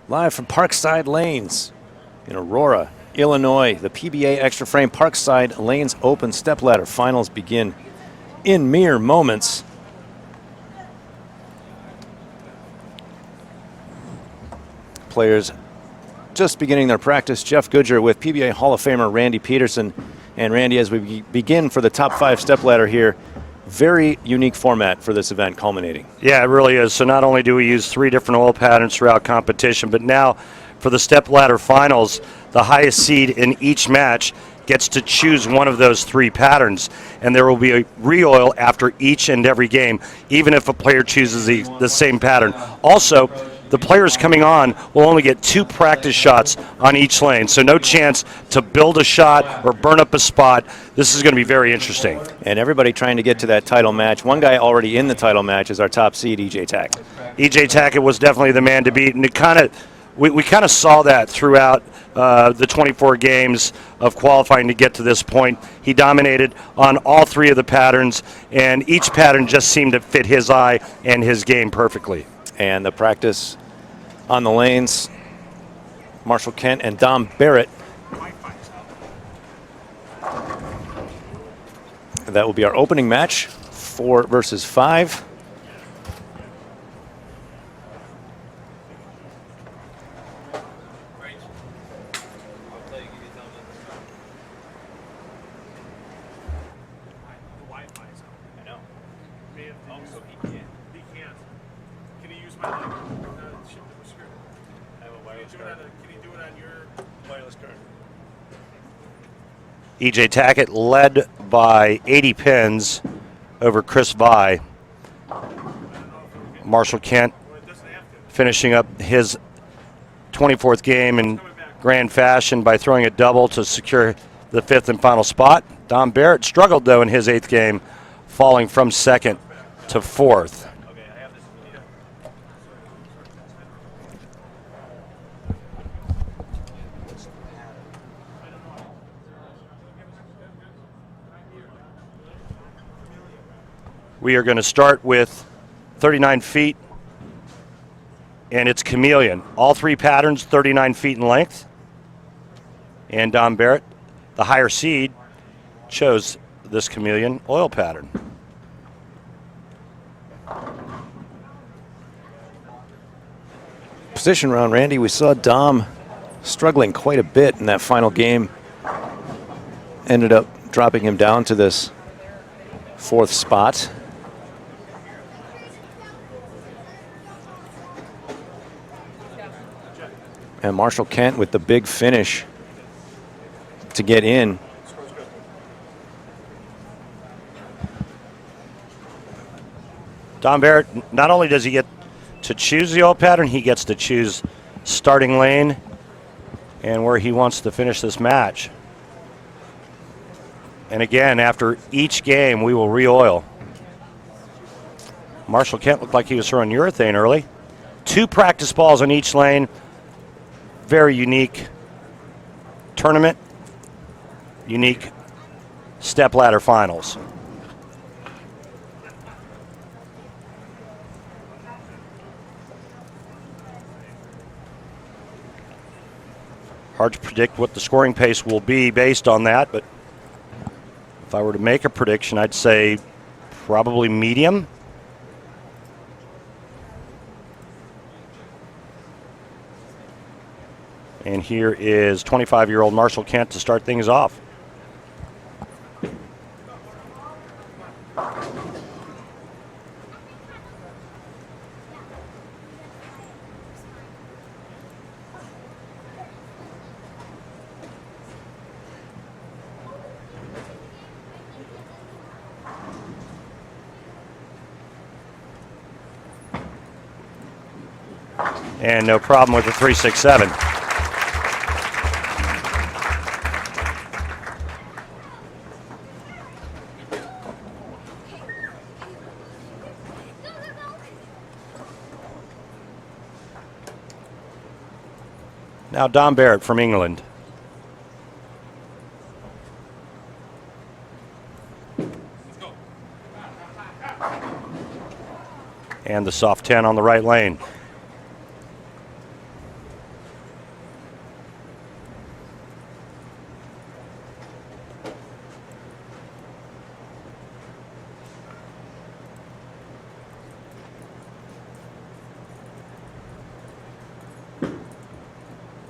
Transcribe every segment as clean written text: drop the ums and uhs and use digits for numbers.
Live from Parkside Lanes in Aurora, Illinois. The PBA Xtra Frame Parkside Lanes Open Stepladder Finals begin in mere moments. Players just beginning their practice. Jeff Goodger with PBA Hall of Famer Randy Peterson. And Randy, as we begin for the top 5 stepladder here, very unique format for this event culminating. Yeah, it really is. So not only do we use 3 different oil patterns throughout competition, but now for the stepladder finals, the highest seed in each match gets to choose one of those 3 patterns, and there will be a re-oil after each and every game, even if a player chooses the same pattern. Also, the players coming on will only get 2 practice shots on each lane, so no chance to build a shot or burn up a spot. This is going to be very interesting. And everybody trying to get to that title match. One guy already in the title match is our top seed, EJ Tackett. EJ Tackett was definitely the man to beat, and we kind of saw that throughout the 24 games of qualifying to get to this point. He dominated on all 3 of the patterns, and each pattern just seemed to fit his eye and his game perfectly. And the practice on the lanes, Marshall Kent and Dom Barrett. That will be our opening match, 4 versus 5. EJ Tackett led by 80 pins over Chris Vi. Marshall Kent finishing up his 24th game in grand fashion by throwing a double to secure the 5th and final spot. Dom Barrett struggled, though, in his 8th game, falling from 2nd to 4th. We are going to start with 39 feet, and it's chameleon. All 3 patterns, 39 feet in length. And Dom Barrett, the higher seed, chose this chameleon oil pattern. Position round, Randy. We saw Dom struggling quite a bit in that final game. Ended up dropping him down to this 4th spot. And Marshall Kent with the big finish to get in. Dom Barrett, not only does he get to choose the oil pattern, he gets to choose starting lane and where he wants to finish this match. And again, after each game, we will re-oil. Marshall Kent looked like he was throwing urethane early. 2 practice balls on each lane. Very unique tournament, unique stepladder finals. Hard to predict what the scoring pace will be based on that, but if I were to make a prediction, I'd say probably medium. And here is 25-year-old Marshall Kent to start things off. And no problem with the 367. Now Dom Barrett from England. And the soft 10 on the right lane.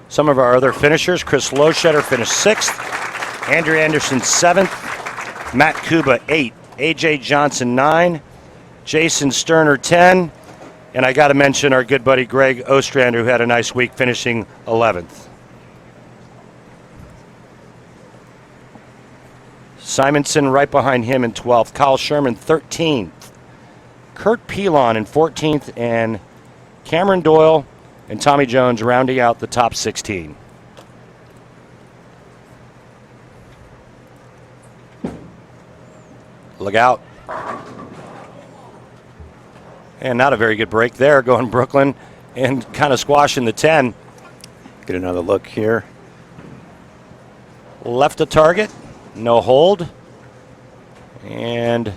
Some of our other finishers: Chris Loschetter finished 6th, Andrew Anderson 7th, Matt Kuba 8, AJ Johnson 9, Jason Sterner 10, and I got to mention our good buddy Greg Ostrander, who had a nice week, finishing 11th. Simonson right behind him in 12th, Kyle Sherman 13th, Kurt Pelon in 14th, and Cameron Doyle and Tommy Jones rounding out the top 16. Look out. And not a very good break there, going Brooklyn and kind of squashing the 10. Get another look here. Left the target, no hold, and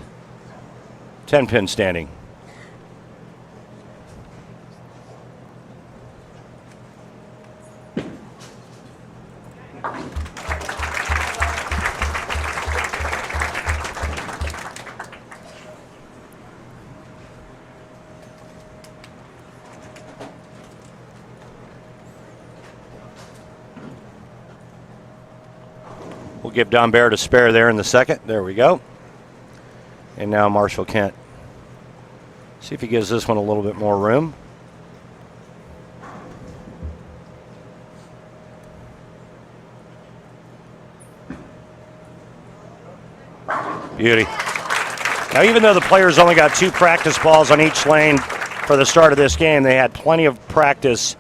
10 pin standing. We'll give Don Barrett a spare there in the second. There we go. And now Marshall Kent. See if he gives this one a little bit more room. Beauty. Now, even though the players only got 2 practice balls on each lane for the start of this game, they had plenty of practice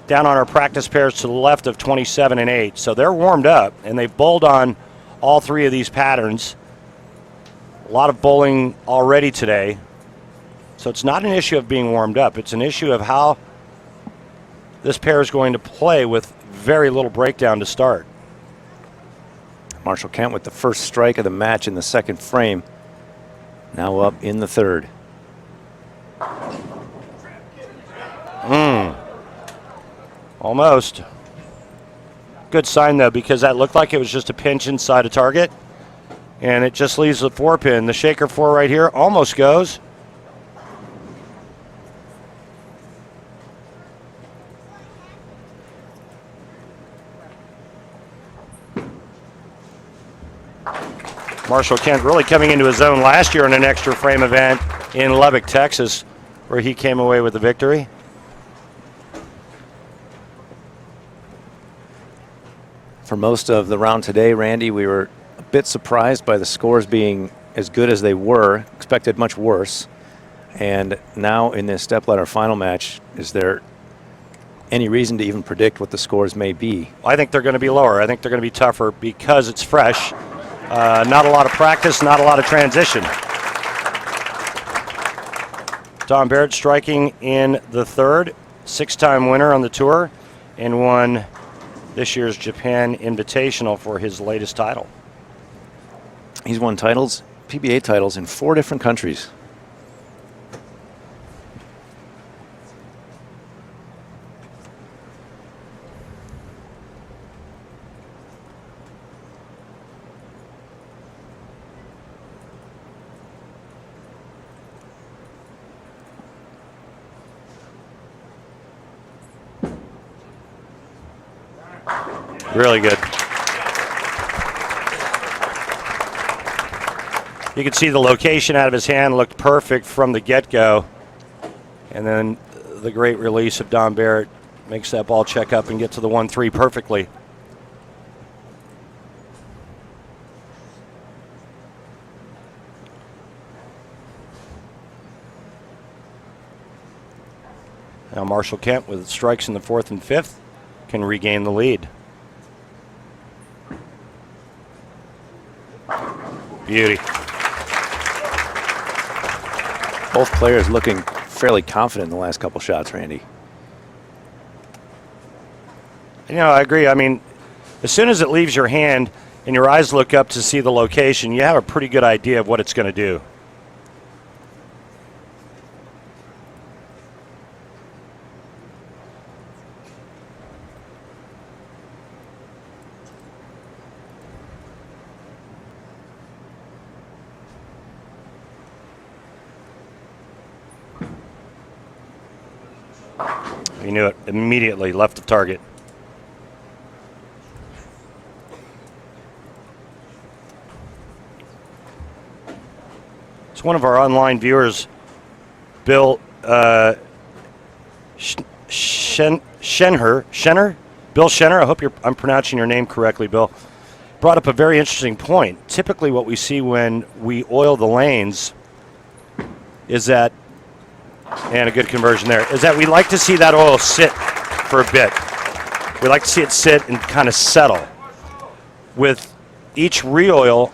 down on our practice pairs to the left of 27 and 8. So they're warmed up, and they've bowled on all 3 of these patterns. A lot of bowling already today. So it's not an issue of being warmed up. It's an issue of how this pair is going to play with very little breakdown to start. Marshall Kent with the first strike of the match in the second frame. Now up in the third. Almost. Good sign, though, because that looked like it was just a pinch inside a target. And it just leaves the 4 pin. The shaker 4 right here almost goes. Marshall Kent really coming into his own last year in an extra frame event in Lubbock, Texas, where he came away with the victory. For most of the round today, Randy, we were a bit surprised by the scores being as good as they were. Expected much worse. And now in this stepladder final match, is there any reason to even predict what the scores may be? I think they're going to be lower. I think they're going to be tougher because it's fresh. Not a lot of practice, not a lot of transition. Don Barrett striking in the third, 6-time winner on the tour, and won this year's Japan Invitational for his latest title. He's won titles, PBA titles, in 4 different countries. Really good. You can see the location out of his hand looked perfect from the get-go. And then the great release of Don Barrett makes that ball check up and get to the 1-3 perfectly. Now Marshall Kent with strikes in the 4th and 5th can regain the lead. Beauty. Both players looking fairly confident in the last couple shots, Randy. You know, I agree. I mean, as soon as it leaves your hand and your eyes look up to see the location, you have a pretty good idea of what it's going to do. He knew it immediately, left the target. one of our online viewers, Bill Schenner. Bill Schenner, I hope I'm pronouncing your name correctly, Bill. Brought up a very interesting point. Typically what we see when we oil the lanes is that, and a good conversion there, is that we like to see that oil sit for a bit. We like to see it sit and kind of settle. With each re-oil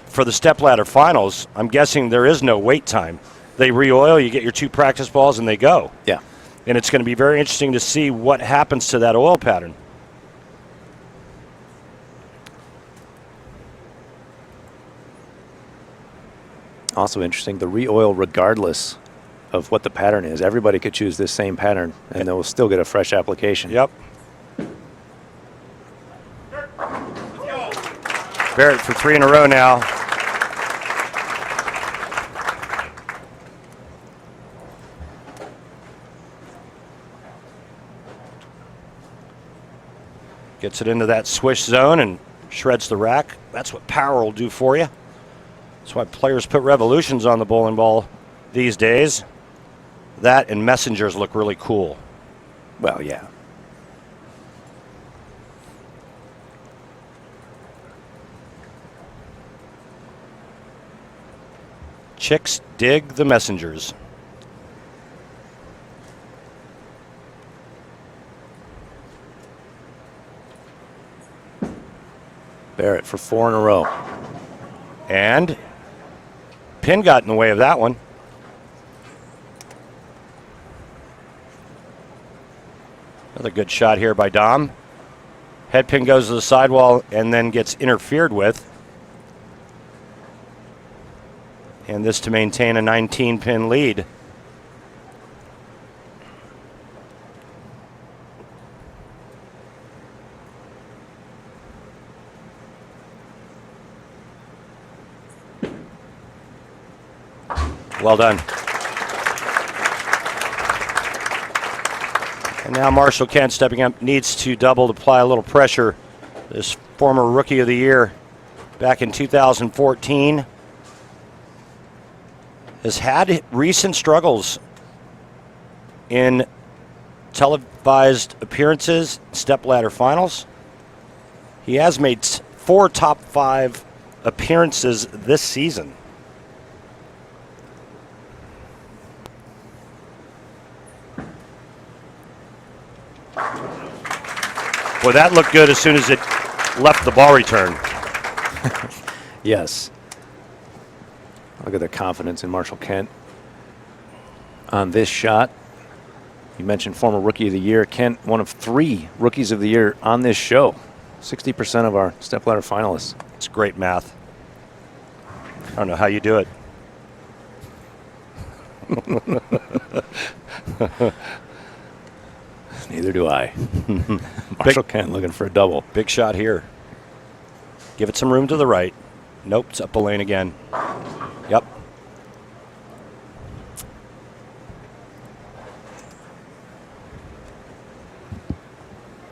for the stepladder finals, I'm guessing there is no wait time. They re-oil, you get your 2 practice balls, and they go. Yeah. And it's going to be very interesting to see what happens to that oil pattern. Also interesting, the re-oil regardless of what the pattern is. Everybody could choose this same pattern, and they'll still get a fresh application. Yep. Barrett for 3 in a row now. Gets it into that swish zone and shreds the rack. That's what power will do for you. That's why players put revolutions on the bowling ball these days. That and messengers look really cool. Well, yeah. Chicks dig the messengers. Barrett for 4 in a row. And pin got in the way of that one. Another good shot here by Dom. Head pin goes to the sidewall and then gets interfered with. And this to maintain a 19-pin lead. Well done. And now Marshall Kent stepping up, needs to double to apply a little pressure. This former Rookie of the Year back in 2014 has had recent struggles in televised appearances, stepladder finals. He has made 4 top 5 appearances this season. Well, that looked good as soon as it left the ball return. Yes. Look at the confidence in Marshall Kent on this shot. You mentioned former Rookie of the Year. Kent, one of 3 Rookies of the Year on this show. 60% of our stepladder finalists. It's great math. I don't know how you do it. Neither do I. Marshall Kent looking for a double. Big shot here. Give it some room to the right. Nope, it's up a lane again. Yep.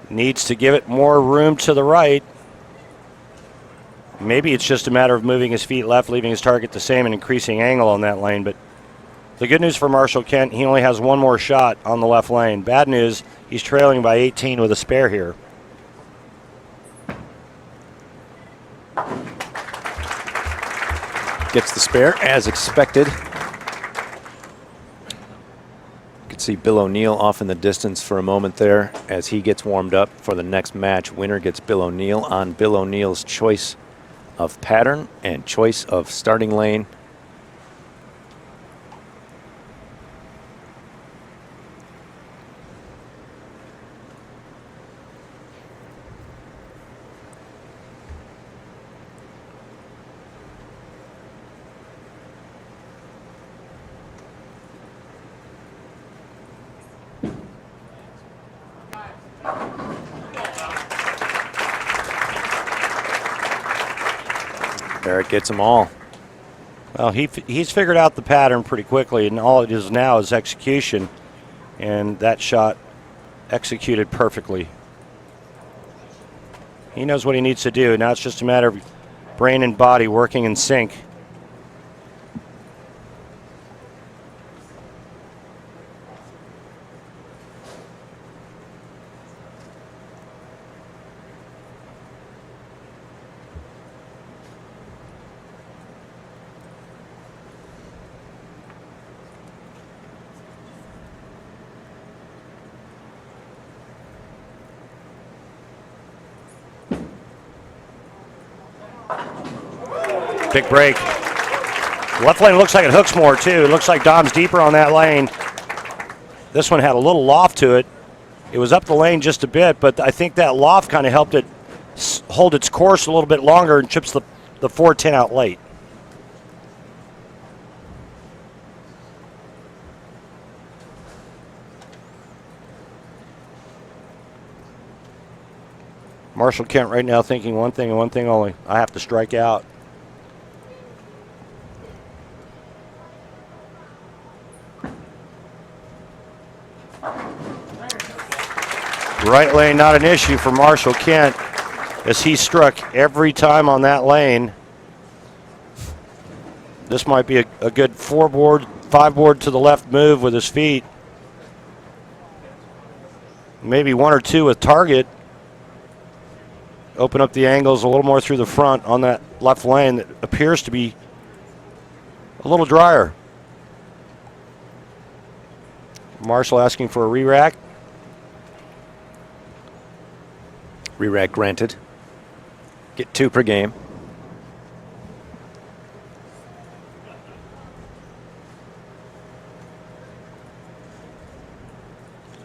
Needs to give it more room to the right. Maybe it's just a matter of moving his feet left, leaving his target the same and increasing angle on that lane. But the good news for Marshall Kent, he only has 1 more shot on the left lane. Bad news, he's trailing by 18 with a spare here. Gets the spare as expected. You could see Bill O'Neill off in the distance for a moment there as he gets warmed up for the next match. Winner gets Bill O'Neill on Bill O'Neill's choice of pattern and choice of starting lane. Barrett gets them all. Well, he's figured out the pattern pretty quickly, and all it is now is execution. And that shot executed perfectly. He knows what he needs to do. Now it's just a matter of brain and body working in sync. Big break. Left lane looks like it hooks more too. It looks like Dom's deeper on that lane. This one had a little loft to it. It was up the lane just a bit, but I think that loft kind of helped it hold its course a little bit longer and chips the 410 out late. Marshall Kent right now thinking one thing and one thing only. I have to strike out. Right lane not an issue for Marshall Kent as he struck every time on that lane. This might be a good 4-board, 5-board to the left move with his feet. Maybe 1 or 2 with target. Open up the angles a little more through the front on that left lane that appears to be a little drier. Marshall asking for a re-rack. Re-rack granted. Get 2 per game.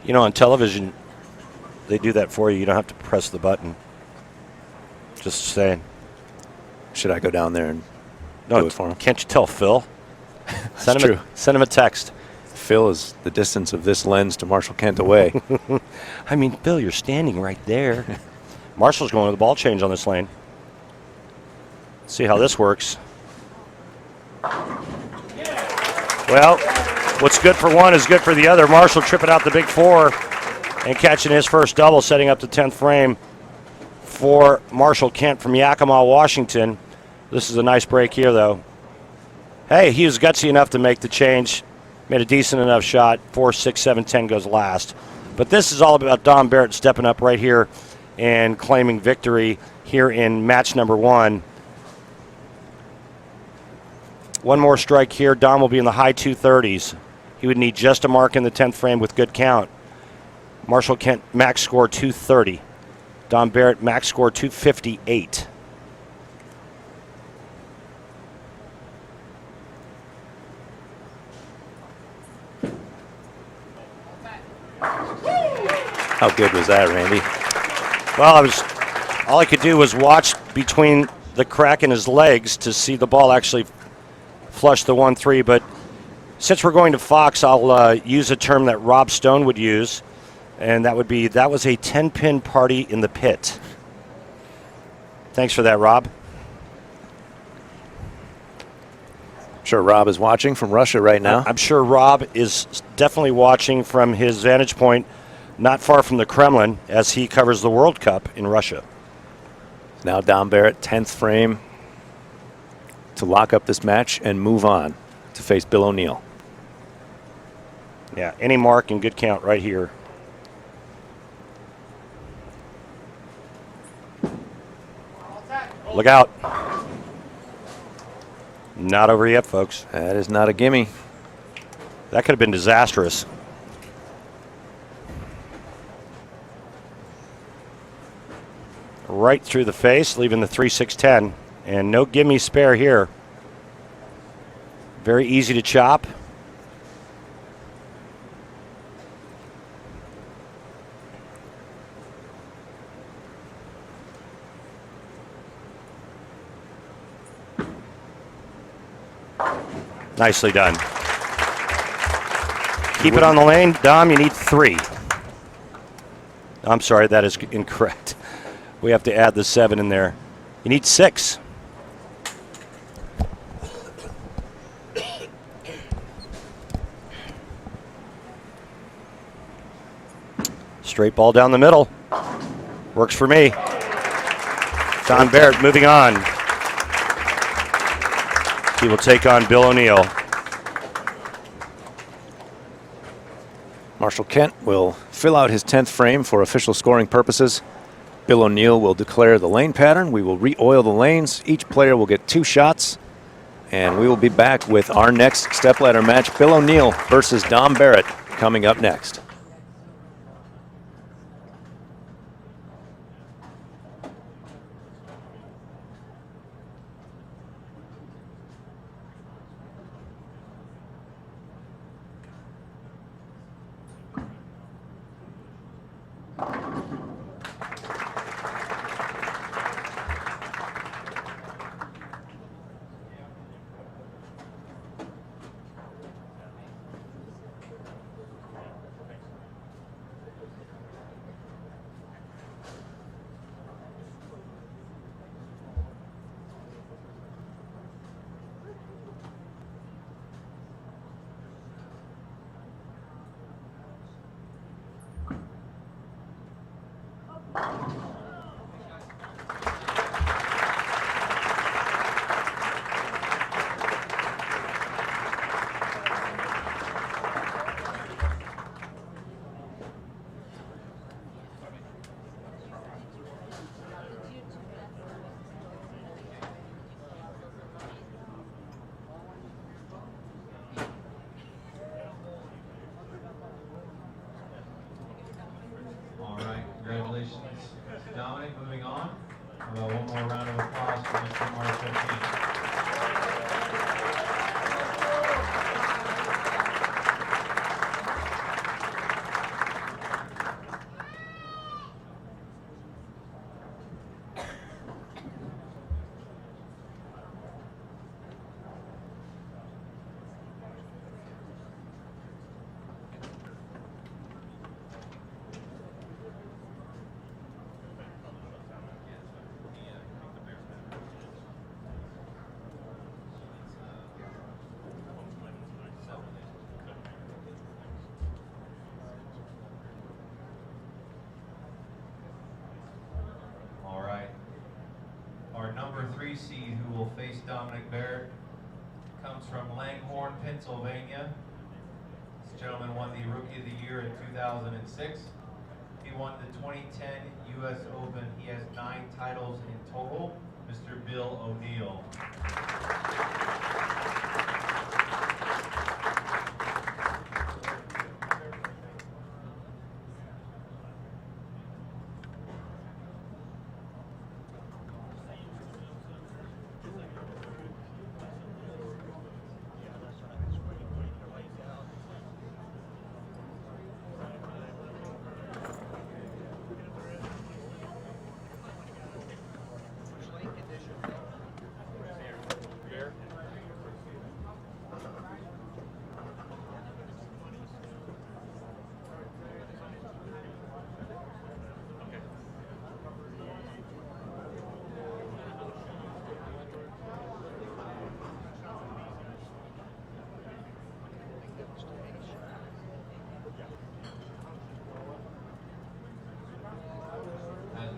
You know, on television, they do that for you. You don't have to press the button. Just saying. Should I go down there and do it for him? Can't you tell Phil? That's true. Send him a text. Phil is the distance of this lens to Marshall Kent away. I mean, Phil, you're standing right there. Marshall's going with the ball change on this lane. See how this works. Well, what's good for one is good for the other. Marshall tripping out the big 4 and catching his first double, setting up the 10th frame for Marshall Kent from Yakima, Washington. This is a nice break here, though. Hey, he was gutsy enough to make the change. Made a decent enough shot. 4, 6, 7, 10 goes last. But this is all about Dom Barrett stepping up right here and claiming victory here in match number 1. One more strike here. Dom will be in the high 230s. He would need just a mark in the 10th frame with good count. Marshall Kent, max score 230. Dom Barrett, max score 258. How good was that, Randy? Well, all I could do was watch between the crack in his legs to see the ball actually flush the 1-3. But since we're going to Fox, I'll use a term that Rob Stone would use, and that was a 10-pin party in the pit. Thanks for that, Rob. Sure, Rob is watching from Russia right now. I'm sure Rob is definitely watching from his vantage point not far from the Kremlin as he covers the World Cup in Russia. Now Dom Barrett, 10th frame to lock up this match and move on to face Bill O'Neill. Yeah, any mark and good count right here. Look out. Not over yet, folks. That is not a gimme. That could have been disastrous. Right through the face, leaving the 3-6-10. And no gimme spare here. Very easy to chop. Nicely done. Keep it on the lane. Dom, you need 3. I'm sorry, that is incorrect. We have to add the 7 in there. You need 6. Straight ball down the middle. Works for me. Dom Barrett moving on. He will take on Bill O'Neill. Marshall Kent will fill out his 10th frame for official scoring purposes. Bill O'Neill will declare the lane pattern. We will re-oil the lanes. Each player will get 2 shots. And we will be back with our next stepladder match, Bill O'Neill versus Dom Barrett, coming up next. All right, congratulations, Dominic. Moving on. How about one more round of applause for Mr. Marshall King. All right. Our number 3 seed who will face Dominic Barrett comes from Langhorne, Pennsylvania. This gentleman won the Rookie of the Year in 2006. He won the 2010 U.S. Open. He has 9 titles in total. Mr. Bill O'Neill.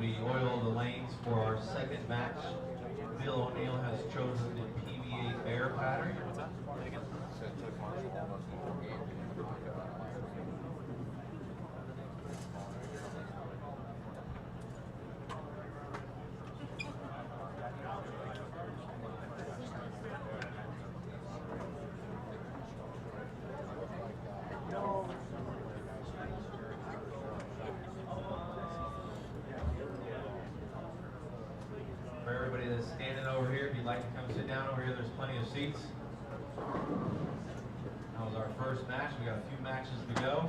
We oil the lanes for our second match. Bill O'Neill has chosen the PBA Bear pattern. For everybody that's standing over here, if you'd like to come sit down over here, there's plenty of seats. That was our first match. We got a few matches to go.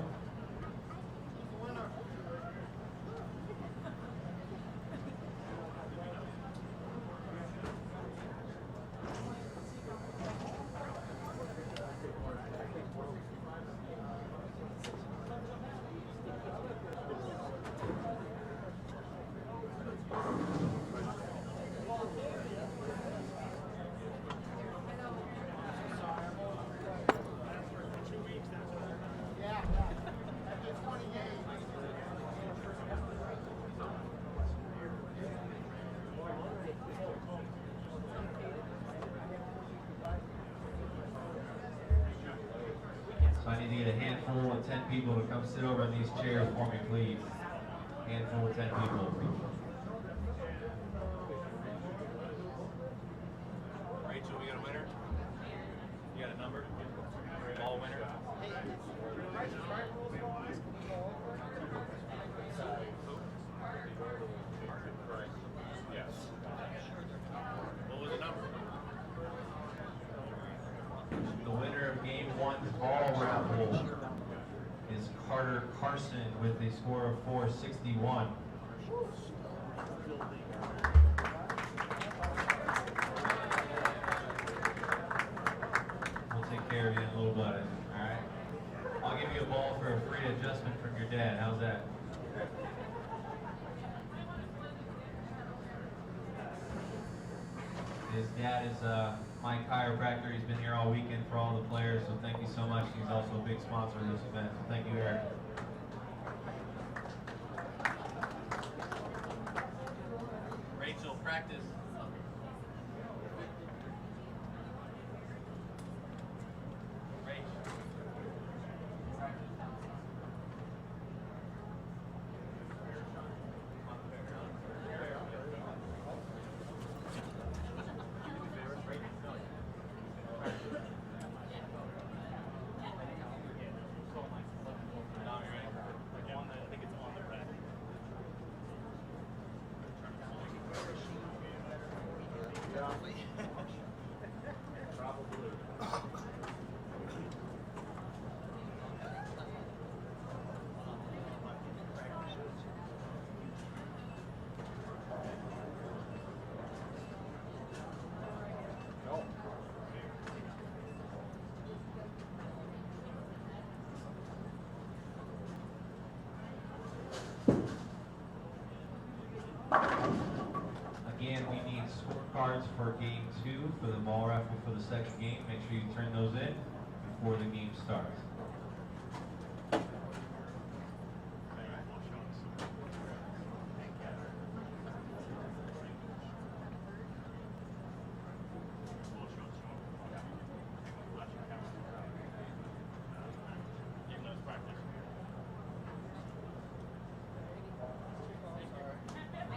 So I need to get a handful of 10 people to come sit over in these chairs for me, please. Handful of 10 people. Rachel, we got a winner? You got a number? Ball winner? Yes. What was the number? The winner of game 1's ball raffle is Carter Carson with a score of 461. We'll take care of you in a little bit, alright? I'll give you a ball for a free adjustment from your dad. How's that? His dad is my chiropractor. He's been here all weekend for all the players, so thank you so much. He's also a big sponsor of this event, so thank you, Eric. practice. Again, we need scorecards for game 2 for the ball raffle for the second game. Make sure you turn those in before the game starts.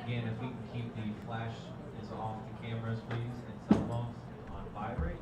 Again, if we can keep the flash is off the cameras, please, and cell phones on vibrate.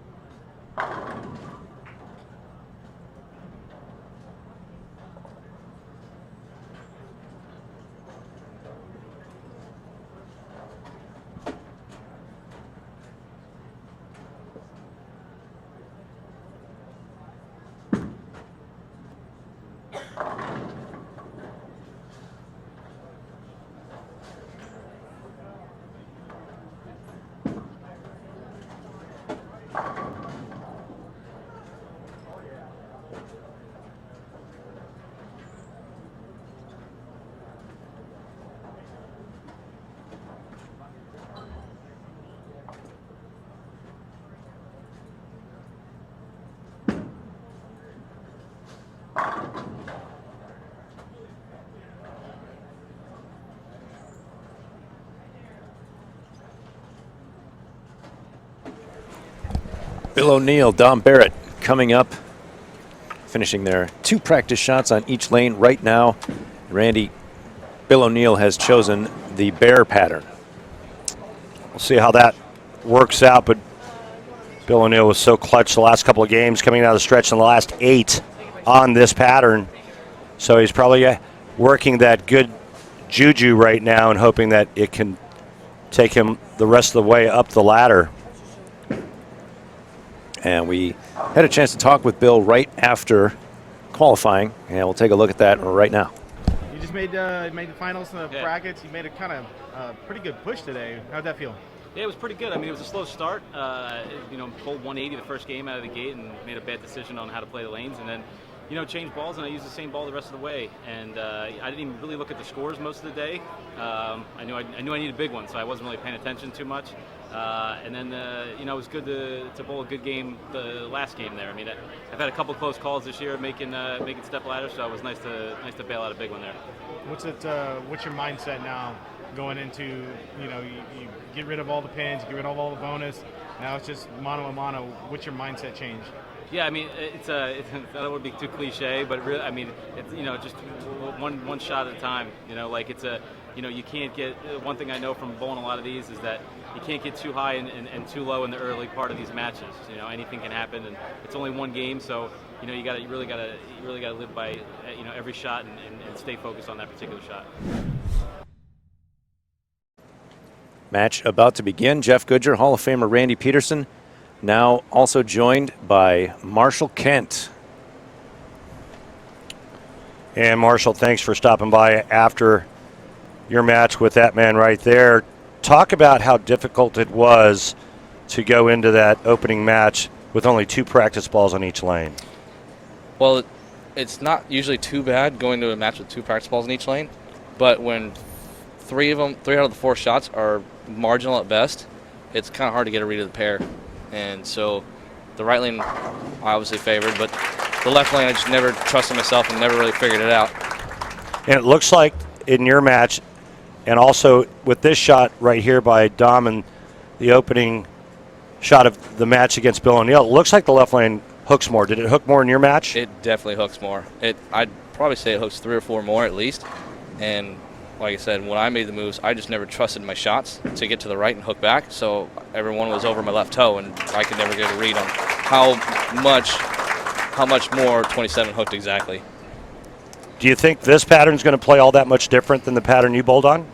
Bill O'Neill, Dom Barrett coming up, finishing their 2 practice shots on each lane right now. Randy, Bill O'Neill has chosen the bear pattern. We'll see how that works out, but Bill O'Neill was so clutch the last couple of games, coming out of the stretch in the last 8 on this pattern. So he's probably working that good juju right now and hoping that it can take him the rest of the way up the ladder. And we had a chance to talk with Bill right after qualifying, and we'll take a look at that right now. You just made the finals in the brackets. You made a kind of pretty good push today. How'd that feel? Yeah, it was pretty good. I mean, it was a slow start. Pulled 180 the first game out of the gate and made a bad decision on how to play the lanes, and then, changed balls, and I used the same ball the rest of the way. And I didn't even really look at the scores most of the day. I knew I needed a big one, so I wasn't really paying attention too much. And then, it was good to bowl a good game the last game there. I mean, I've had a couple close calls this year making Stepladder, so it was nice to bail out a big one there. What's your mindset now going into, you get rid of all the pins, get rid of all the bonus. Now it's just mano a mano. What's your mindset change? Yeah, I mean, I don't want to be too cliche, but really, I mean, it's just one shot at a time. You can't get. One thing I know from bowling a lot of these is that you can't get too high and too low in the early part of these matches. Anything can happen, and it's only one game, so you really gotta live by every shot and stay focused on that particular shot. Match about to begin. Jeff Goodger, Hall of Famer Randy Peterson, now also joined by Marshall Kent. And Marshall, thanks for stopping by after your match with that man right there. Talk about how difficult it was to go into that opening match with only 2 practice balls on each lane. Well, it's not usually too bad going to a match with 2 practice balls in each lane, but when 3 out of the 4 shots are marginal at best, it's kind of hard to get a read of the pair. And so the right lane I obviously favored, but the left lane I just never trusted myself and never really figured it out. And it looks like in your match, And also with this shot right here by Dom and the opening shot of the match against Bill O'Neill, it looks like the left lane hooks more. Did it hook more in your match? It definitely hooks more. I'd probably say it hooks 3 or 4 more at least. And like I said, when I made the moves, I just never trusted my shots to get to the right and hook back. So everyone was over my left toe, and I could never get a read on how much more 27 hooked exactly. Do you think this pattern's going to play all that much different than the pattern you bowled on?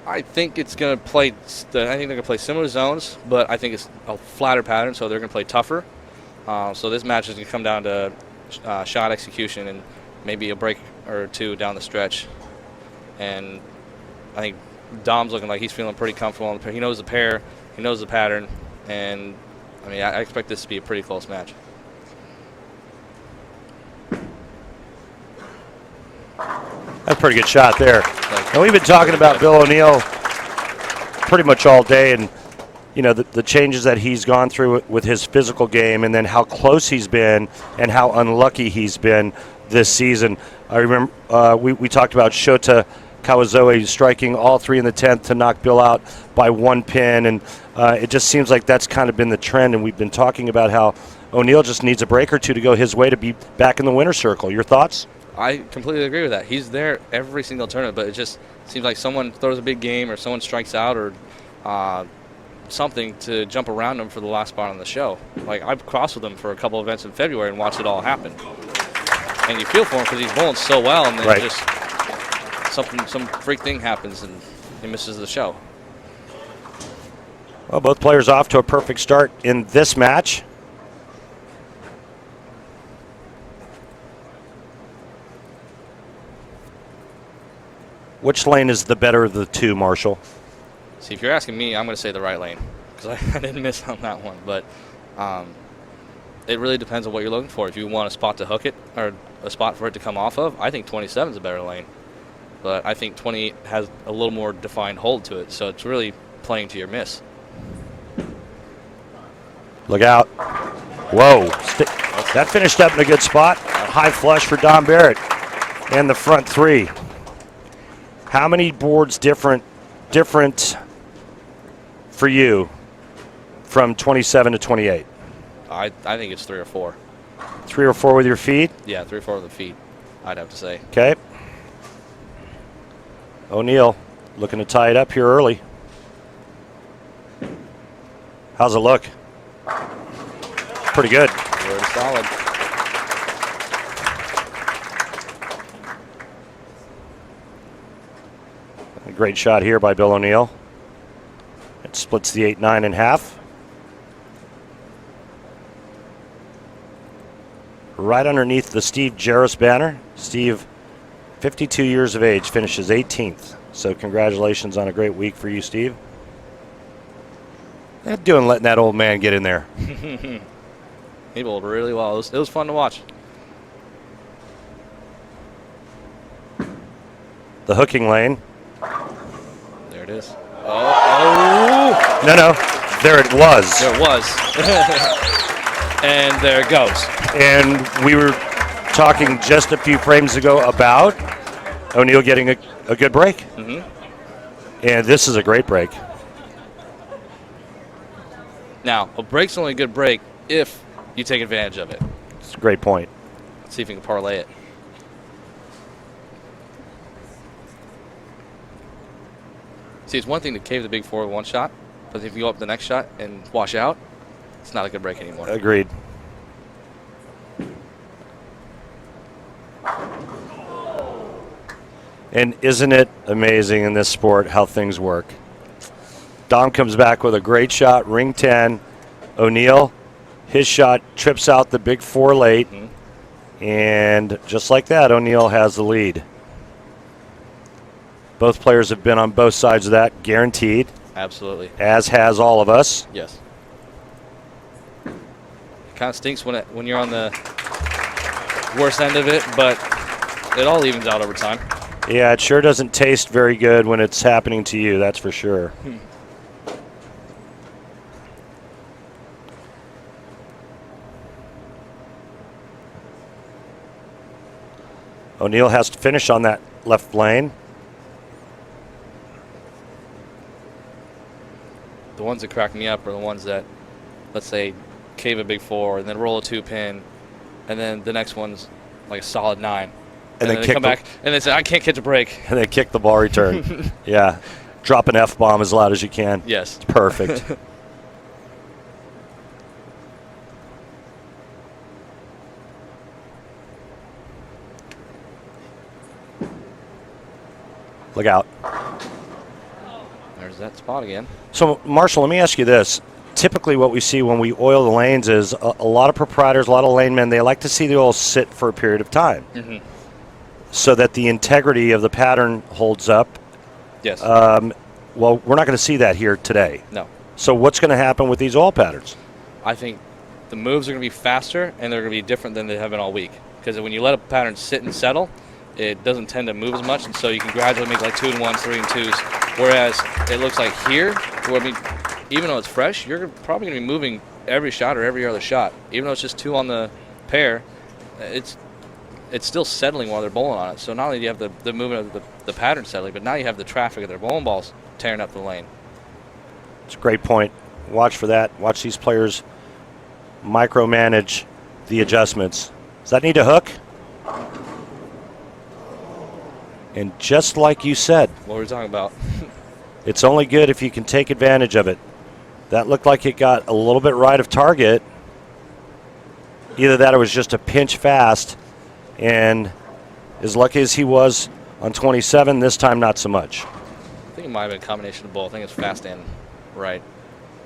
I think it's going to play. I think they're going to play similar zones, but I think it's a flatter pattern, so they're going to play tougher. So this match is going to come down to shot execution and maybe a break or two down the stretch. And I think Dom's looking like he's feeling pretty comfortable on the pair. He knows the pair, he knows the pattern, and I mean I expect this to be a pretty close match. That's a pretty good shot there. And we've been talking about Bill O'Neill pretty much all day, and you know the changes that he's gone through with his physical game, and then how close he's been and how unlucky he's been this season. I remember we talked about Shota Kawazoe striking all 3 in the 10th to knock Bill out by 1 pin, and it just seems like that's kind of been the trend, and we've been talking about how O'Neill just needs a break or two to go his way to be back in the winner's circle. Your thoughts? I completely agree with that. He's there every single tournament, but it just seems like someone throws a big game or someone strikes out or something to jump around him for the last spot on the show. Like, I've crossed with him for a couple events in February and watched it all happen. And you feel for him because he's bowling so well, and then just some freak thing happens and he misses the show. Well, both players off to a perfect start in this match. Which lane is the better of the two, Marshall? See, if you're asking me, I'm going to say the right lane because I didn't miss on that one. But it really depends on what you're looking for. If you want a spot to hook it or a spot for it to come off of, I think 27 is a better lane. But I think 20 has a little more defined hold to it, so it's really playing to your miss. Look out. Whoa. That finished up in a good spot. High flush for Don Barrett and the front 3. How many boards different for you from 27 to 28? I think it's 3 or 4. 3 or 4 with your feet? Yeah, 3 or 4 with the feet, I'd have to say. Okay. O'Neill looking to tie it up here early. How's it look? Pretty good. Very solid. A great shot here by Bill O'Neill. It splits the 8-9 in half. Right underneath the Steve Jarris banner. Steve, 52 years of age, finishes 18th. So congratulations on a great week for you, Steve. How you doing letting that old man get in there? He bowled really well. It was fun to watch. The hooking lane. There it is. Oh. No. There it was. There it was. And there it goes. And we were talking just a few frames ago about O'Neill getting a good break. Mm-hmm. And this is a great break. Now, a break's only a good break if you take advantage of it. It's a great point. Let's see if we can parlay it. See, it's one thing to cave the big 4 with one shot, but if you go up the next shot and wash out, it's not a good break anymore. Agreed. And isn't it amazing in this sport how things work? Dom comes back with a great shot, ring 10. O'Neill, his shot trips out the big 4 late. Mm-hmm. And just like that, O'Neill has the lead. Both players have been on both sides of that, guaranteed. Absolutely. As has all of us. Yes. It kind of stinks when you're on the worst end of it, but it all evens out over time. Yeah, it sure doesn't taste very good when it's happening to you, that's for sure. O'Neill has to finish on that left lane. the ones that crack me up are the ones that, let's say, cave a big 4 and then roll a 2-pin, and then the next one's like a solid 9. And then they come back and they say, I can't catch a break. And they kick the ball return. Yeah. Drop an F-bomb as loud as you can. Yes. It's perfect. Look out. There's that spot again. So, Marshall, let me ask you this. Typically what we see when we oil the lanes is a lot of proprietors, a lot of lane men, they like to see the oil sit for a period of time so that the integrity of the pattern holds up. Yes. Well, we're not going to see that here today. No. So what's going to happen with these oil patterns? I think the moves are going to be faster, and they're going to be different than they have been all week. Because when you let a pattern sit and settle, it doesn't tend to move as much, and so you can gradually make like 2-and-1s, 3-and-2s. Whereas it looks like here, where, I mean, even though it's fresh, you're probably going to be moving every shot or every other shot. Even though it's just 2 on the pair, it's still settling while they're bowling on it. So not only do you have the movement of the pattern settling, but now you have the traffic of their bowling balls tearing up the lane. It's a great point. Watch for that. Watch these players micromanage the adjustments. Does that need a hook? And just like you said, What were we talking about? it's only good if you can take advantage of it. That looked like it got a little bit right of target. Either that or it was just a pinch fast. And as lucky as he was on 27, this time not so much. I think it might have been a combination of both. I think it's fast and right.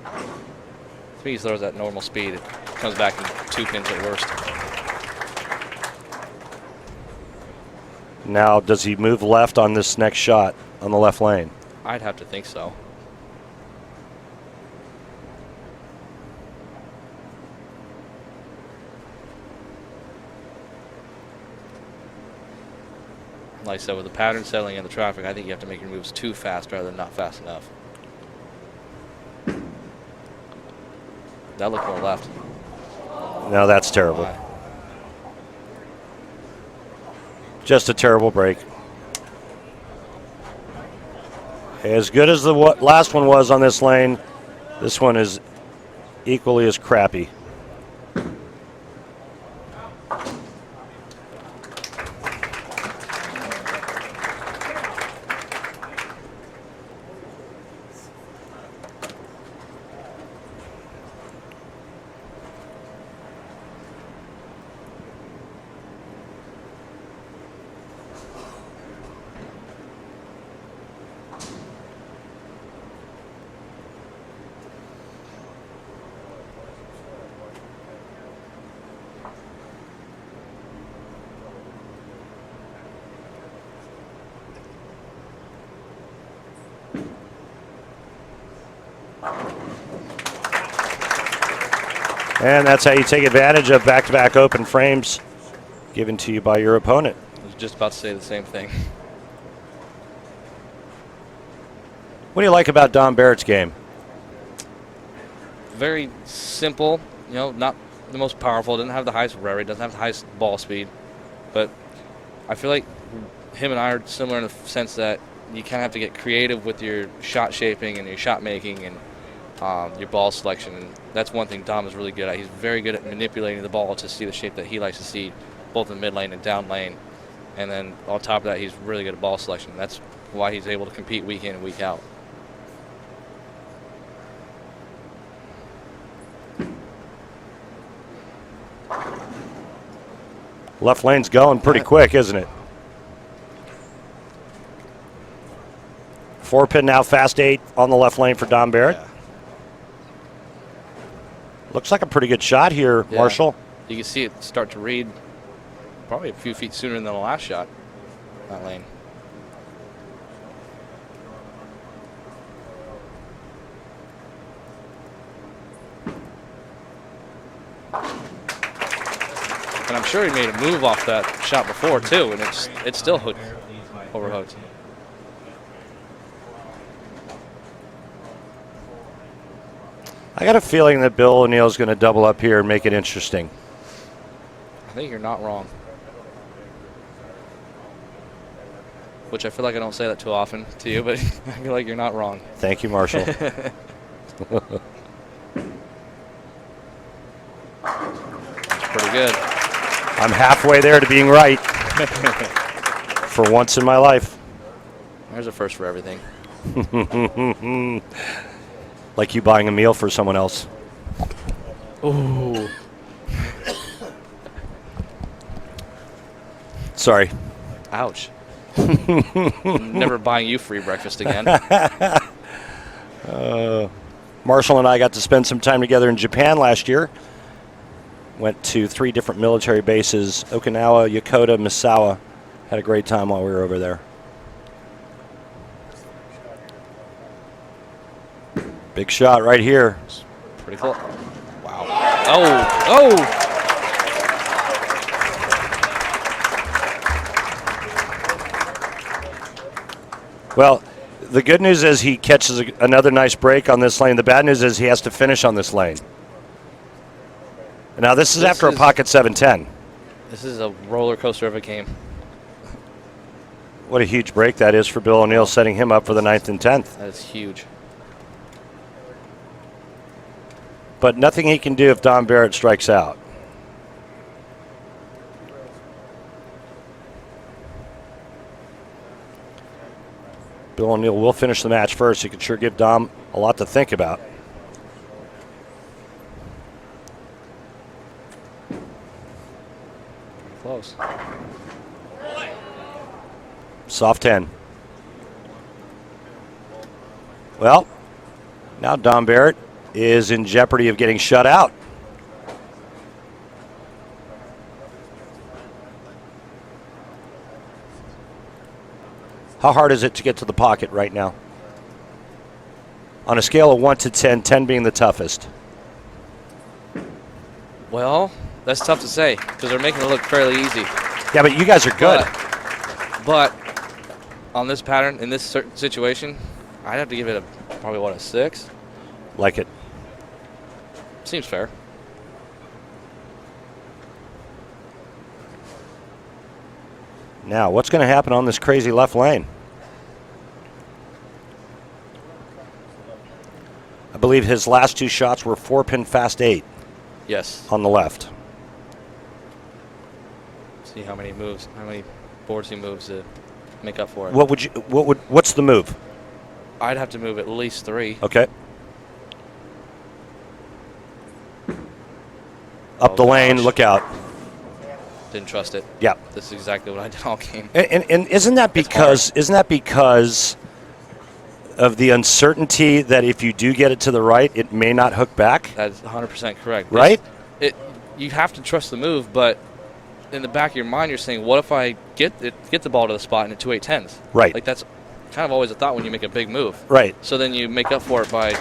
If he throws at normal speed, it comes back in 2 pins at worst. Now, does he move left on this next shot on the left lane? I'd have to think so. Like I said, with the pattern settling and the traffic, I think you have to make your moves too fast rather than not fast enough. That looked more left. No, that's terrible. Why? Just a terrible break. As good as the last one was on this lane, this one is equally as crappy. And that's how you take advantage of back-to-back open frames given to you by your opponent. I was just about to say the same thing. What do you like about Don Barrett's game? Very simple, you know, not the most powerful, doesn't have the highest wear rate, doesn't have the highest ball speed, but I feel like him and I are similar in the sense that you kind of have to get creative with your shot shaping and your shot making and your ball selection, and that's one thing Dom is really good at. He's very good at manipulating the ball to see the shape that he likes to see, both in mid lane and down lane, and then on top of that, he's really good at ball selection. That's why he's able to compete week in and week out. Left lane's going pretty quick, isn't it? 4-pin now, fast 8 on the left lane for Don Barrett. Yeah. Looks like a pretty good shot here, Yeah. Marshall. You can see it start to read probably a few feet sooner than the last shot, that lane. And I'm sure he made a move off that shot before too, and it's still overhooked. I got a feeling that Bill O'Neill's going to double up here and make it interesting. I think you're not wrong. Which I feel like I don't say that too often to you, but I feel like you're not wrong. Thank you, Marshall. Pretty good. I'm halfway there to being right for once in my life. There's a first for everything. Like you buying a meal for someone else. Ooh. Sorry. Ouch. Never buying you free breakfast again. Marshall and I got to spend some time together in Japan last year. Went to 3 different military bases, Okinawa, Yokota, Misawa. Had a great time while we were over there. Big shot right here. Pretty cool. Wow. Oh! Oh! Well, the good news is he catches another nice break on this lane. The bad news is he has to finish on this lane. Now, this is after a pocket 710. This is a roller coaster of a game. What a huge break that is for Bill O'Neill, setting him up for the 9th and 10th. That is huge. But nothing he can do if Don Barrett strikes out. Bill O'Neill will finish the match first. He could sure give Dom a lot to think about. Close. Soft 10. Well, now Don Barrett is in jeopardy of getting shut out. How hard is it to get to the pocket right now? On a scale of 1 to 10, 10 being the toughest. Well, that's tough to say because they're making it look fairly easy. Yeah, but you guys are good. But on this pattern, in this certain situation, I'd have to give it probably a 6. Like it. Seems fair. Now, what's going to happen on this crazy left lane? I believe his last 2 shots were 4-pin fast 8. Yes. On the left. See how many boards he moves to make up for it. What's the move? I'd have to move at least 3. Okay. Up the lane, look out. Didn't trust it. Yeah. This is exactly what I did all game. And isn't that because of the uncertainty that if you do get it to the right, it may not hook back? That's 100% correct. Right? You have to trust the move, but in the back of your mind, you're saying, what if I get the ball to the spot and at 2-8-10s? Right. Like that's kind of always a thought when you make a big move. Right. So then you make up for it by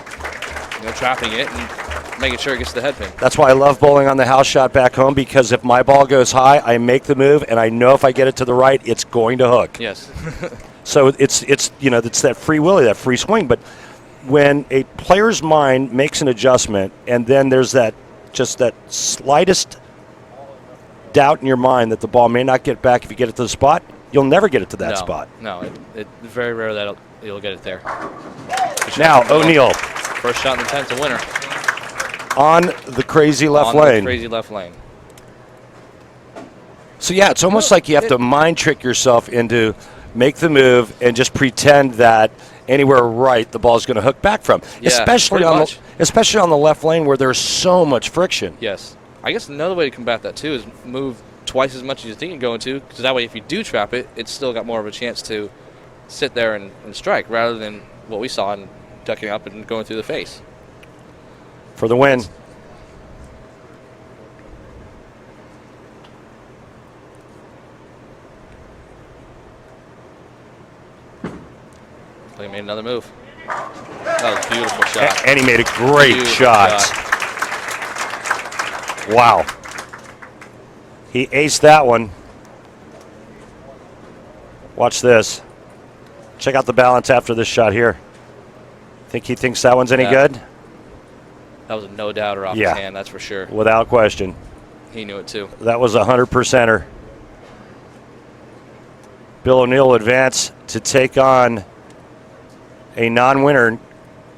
trapping it and making sure it gets to the head pin. That's why I love bowling on the house shot back home, because if my ball goes high, I make the move, and I know if I get it to the right, it's going to hook. Yes. So it's that free willy, that free swing. But when a player's mind makes an adjustment, and then there's that slightest doubt in your mind that the ball may not get back if you get it to the spot, you'll never get it to that spot. No, it's very rare that you'll get it there. Now, O'Neill. First shot in the 10th, a winner. On the crazy left lane. On the crazy left lane. So, yeah, it's almost like you have to mind trick yourself into make the move and just pretend that anywhere right the ball's going to hook back from. Yeah, especially on the left lane where there's so much friction. Yes. I guess another way to combat that, too, is move twice as much as you think you're going to, because that way if you do trap it, it's still got more of a chance to sit there and strike rather than what we saw in ducking up and going through the face. For the win. He made another move. That was a beautiful shot. And he made a great shot. Wow. He aced that one. Watch this. Check out the balance after this shot here. Think he thinks that one's any good? That was a no-doubter off his hand, that's for sure. Without question. He knew it too. That was a 100%er. Bill O'Neill advance to take on a non-winner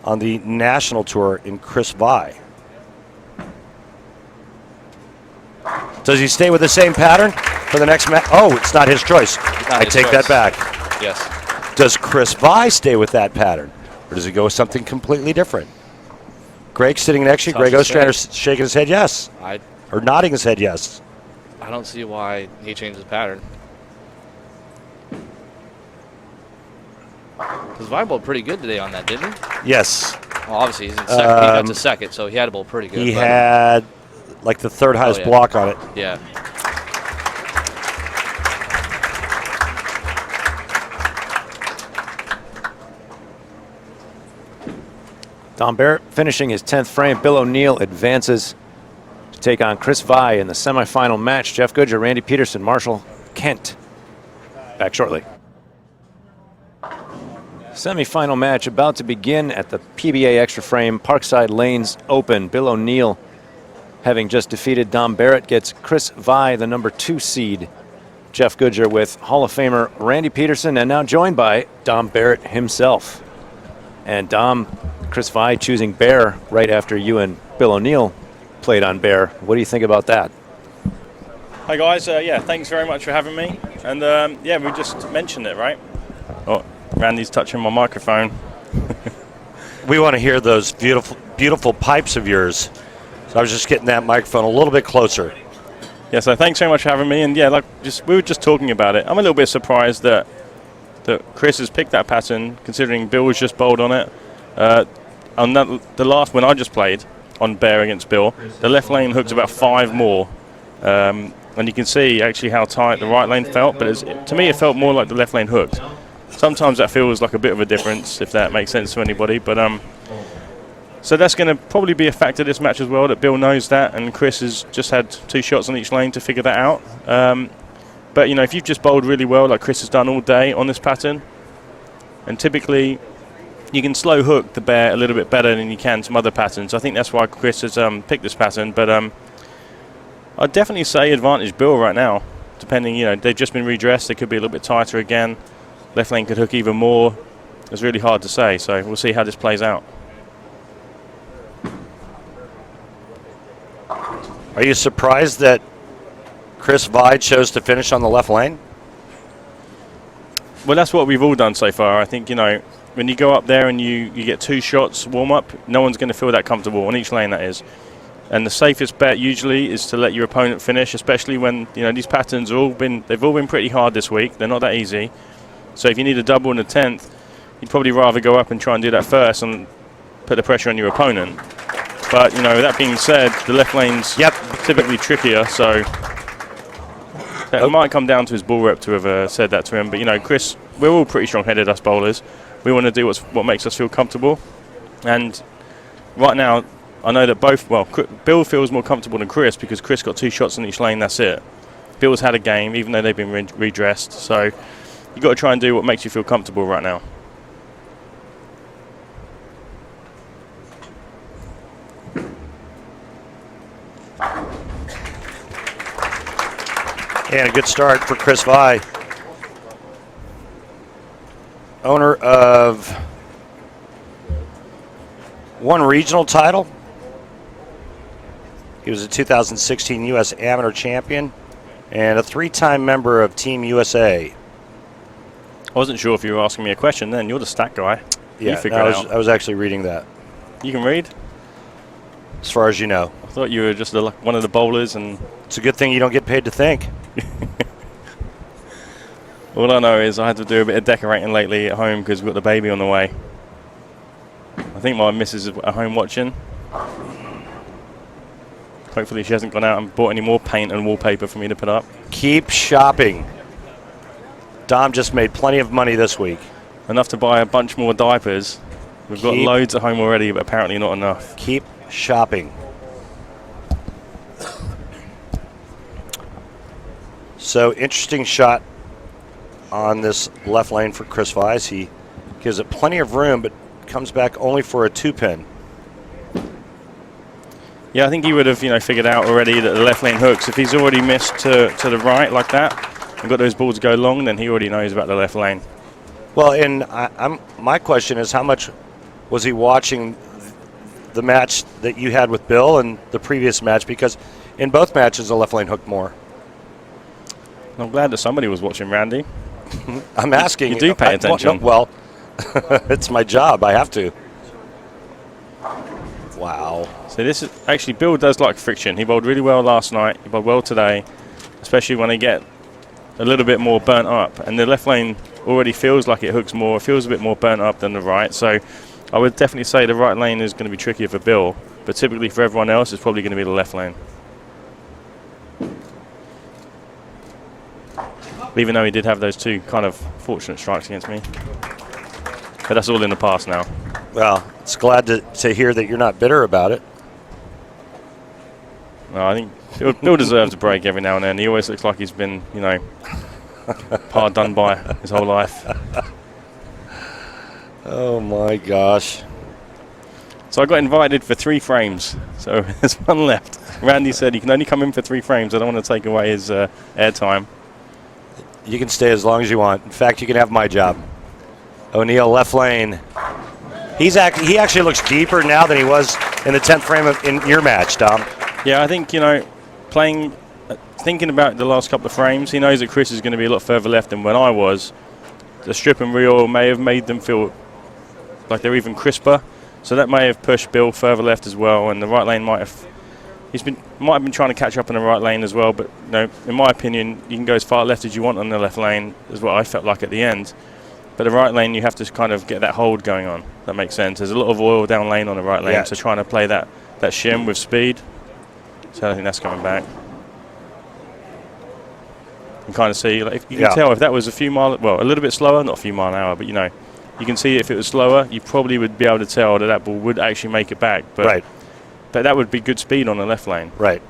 on the national tour in Chris Vi. Does he stay with the same pattern for the next match? Oh, it's not his choice. I take that back. Yes. Does Chris Vi stay with that pattern? Or does he go with something completely different? Greg sitting next to you. Tough Greg to Ostrander say. shaking his head yes. Or nodding his head yes. I don't see why he changed his pattern. Because Vi bowled pretty good today on that, didn't he? Yes. Well, obviously he's in second. He got to second, so he had to bowl pretty good. He had like the third highest yeah. block on it. Yeah. Dom Barrett finishing his 10th frame. Bill O'Neill advances to take on Chris Vi in the semifinal match. Jeff Goodger, Randy Peterson, Marshall Kent. Back shortly. Semifinal match about to begin at the PBA Xtra Frame Parkside Lanes Open. Bill O'Neill, having just defeated Dom Barrett, gets Chris Vi, the number 2 seed. Jeff Goodger with Hall of Famer Randy Peterson, and now joined by Dom Barrett himself. And Dom, Chris Vi choosing Bear right after you and Bill O'Neill played on Bear. What do you think about that? Hi guys, yeah, thanks very much for having me. And yeah, we just mentioned it, right? Oh, Randy's touching my microphone. We want to hear those beautiful, beautiful pipes of yours. So I was just getting that microphone a little bit closer. Yeah, so thanks very much for having me. And yeah, like we were just talking about it. I'm a little bit surprised that Chris has picked that pattern, considering Bill was just bowled on it. On the last one I just played on Bear against Bill, the left lane hooked about 5 more. And you can see actually how tight the right lane felt, but to me it felt more like the left lane hooked. Sometimes that feels like a bit of a difference, if that makes sense to anybody. But so that's going to probably be a factor this match as well, that Bill knows that, and Chris has just had 2 shots on each lane to figure that out. But you know, if you've just bowled really well, like Chris has done all day on this pattern, and typically you can slow hook the Bear a little bit better than you can some other patterns. I think that's why Chris has picked this pattern. But I'd definitely say advantage Bill right now. Depending, you know, they've just been redressed. They could be a little bit tighter again. Left lane could hook even more. It's really hard to say. So we'll see how this plays out. Are you surprised that Chris Vi chose to finish on the left lane? Well, that's what we've all done so far. I think, you know, when you go up there and you get 2 shots warm up, no one's going to feel that comfortable on each lane, that is. And the safest bet usually is to let your opponent finish, especially when, you know, these patterns they've all been pretty hard this week. They're not that easy. So if you need a double in the 10th, you'd probably rather go up and try and do that first and put the pressure on your opponent. But, you know, that being said, the left lane's typically trickier, so it might come down to his ball rep to have said that to him. But, you know, Chris, we're all pretty strong-headed, us bowlers. We want to do what makes us feel comfortable. And right now, I know that Bill feels more comfortable than Chris, because Chris got 2 shots in each lane, that's it. Bill's had a game, even though they've been redressed. So you've got to try and do what makes you feel comfortable right now. And a good start for Chris Vi. Owner of 1 regional title. He was a 2016 U.S. Amateur Champion and a 3-time member of Team USA. I wasn't sure if you were asking me a question then. You're the stat guy. Yeah, you I was actually reading that. You can read? As far as you know. I thought you were just one of the bowlers. And it's a good thing you don't get paid to think. All I know is I had to do a bit of decorating lately at home because we've got the baby on the way. I think my missus is at home watching. Hopefully she hasn't gone out and bought any more paint and wallpaper for me to put up. Keep shopping. Dom just made plenty of money this week. Enough to buy a bunch more diapers. We've got loads at home already, but apparently not enough. Keep shopping. So, interesting shot on this left lane for Chris Vi. He gives it plenty of room, but comes back only for a 2-pin. Yeah, I think he would have, figured out already that the left lane hooks. If he's already missed to the right like that and got those balls go long, then he already knows about the left lane. Well, and my question is, how much was he watching the match that you had with Bill and the previous match? Because in both matches, the left lane hooked more. I'm glad that somebody was watching, Randy. I'm asking. You do pay attention. Well, it's my job. I have to. Wow. So this is actually, Bill does like friction. He bowled really well last night. He bowled well today, especially when they get a little bit more burnt up. And the left lane already feels like it hooks more. It feels a bit more burnt up than the right. So I would definitely say the right lane is going to be trickier for Bill. But typically for everyone else, it's probably going to be the left lane. Even though he did have those two kind of fortunate strikes against me. But that's all in the past now. Well, it's glad to hear that you're not bitter about it. No, I think Bill deserves a break every now and then. He always looks like he's been, you know, hard done by his whole life. Oh, my gosh. So I got invited for 3 frames. So there's one left. Randy said he can only come in for 3 frames. I don't want to take away his airtime. You can stay as long as you want. In fact, you can have my job. O'Neill, left lane. He actually looks deeper now than he was in the 10th frame in your match, Dom. Yeah, I think, you know, thinking about the last couple of frames, he knows that Chris is going to be a lot further left than when I was. The strip and reel may have made them feel like they're even crisper. So that may have pushed Bill further left as well, and the right lane might have been trying to catch up in the right lane as well, but you know, in my opinion, you can go as far left as you want on the left lane, is what I felt like at the end. But the right lane, you have to kind of get that hold going on. That makes sense. There's a lot of oil down lane on the right lane, so trying to play that shim with speed. So I think that's coming back. You can kind of see, like, you can tell if that was a little bit slower, not a few mile an hour, but you know, you can see if it was slower, you probably would be able to tell that ball would actually make it back. But But that would be good speed on the left lane. Right.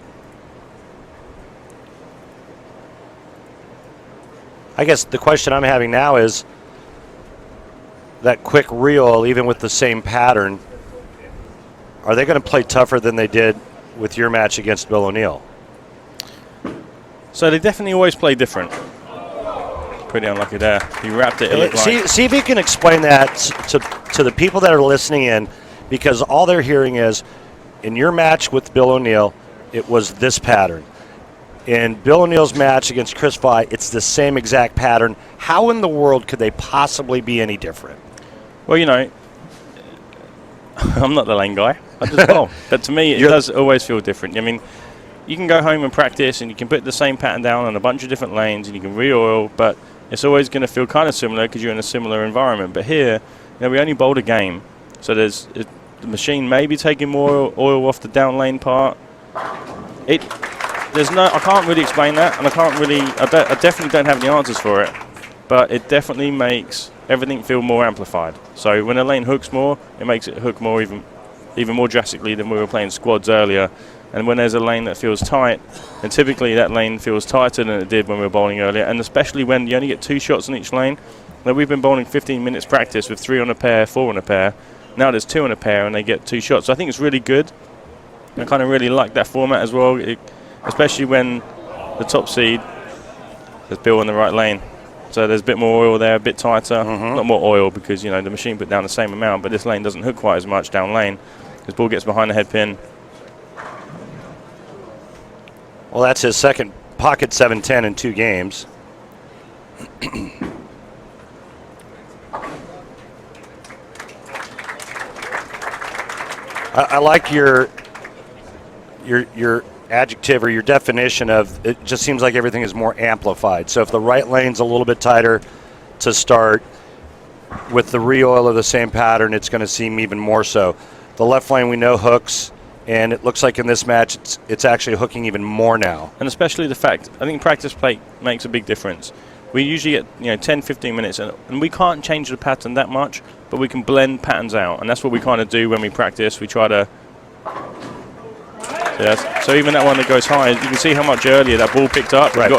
I guess the question I'm having now is that quick reel, even with the same pattern, are they going to play tougher than they did with your match against Bill O'Neill? So they definitely always play different. Pretty unlucky there. He wrapped it. See if you can explain that to the people that are listening in, because all they're hearing is, in your match with Bill O'Neill, it was this pattern. In Bill O'Neill's match against Chris Vi, it's the same exact pattern. How in the world could they possibly be any different? Well, you know, I'm not the lane guy. I just bowl. But to me, it does always feel different. I mean, you can go home and practice, and you can put the same pattern down on a bunch of different lanes, and you can re-oil, but it's always going to feel kind of similar because you're in a similar environment. But here, you know, we only bowled a game, so the machine may be taking more oil off the down lane part. I can't really explain that, and I definitely don't have the answers for it, but it definitely makes everything feel more amplified. So when a lane hooks more, it makes it hook more even more drastically than we were playing squads earlier. And when there's a lane that feels tight, and typically that lane feels tighter than it did when we were bowling earlier, and especially when you only get 2 shots on each lane. Now we've been bowling 15 minutes practice with 3 on a pair, 4 on a pair. Now there's 2 on a pair, and they get 2 shots. So I think it's really good. I kind of really like that format as well, especially when the top seed is Bill in the right lane. So there's a bit more oil there, a bit tighter. Not more oil because, you know, the machine put down the same amount, but this lane doesn't hook quite as much down lane. This ball gets behind the head pin. Well, that's his second pocket 7-10 in 2 games. I like your adjective or your definition of it. Just seems like everything is more amplified. So if the right lane's a little bit tighter to start with the re-oil of the same pattern, it's going to seem even more so. The left lane we know hooks, and it looks like in this match it's actually hooking even more now. And especially the fact, I think practice play makes a big difference. We usually get, you know, 10, 15 minutes, and we can't change the pattern that much, but we can blend patterns out, and that's what we kind of do when we practice. We try to... So even that one that goes high, you can see how much earlier that ball picked up. Right.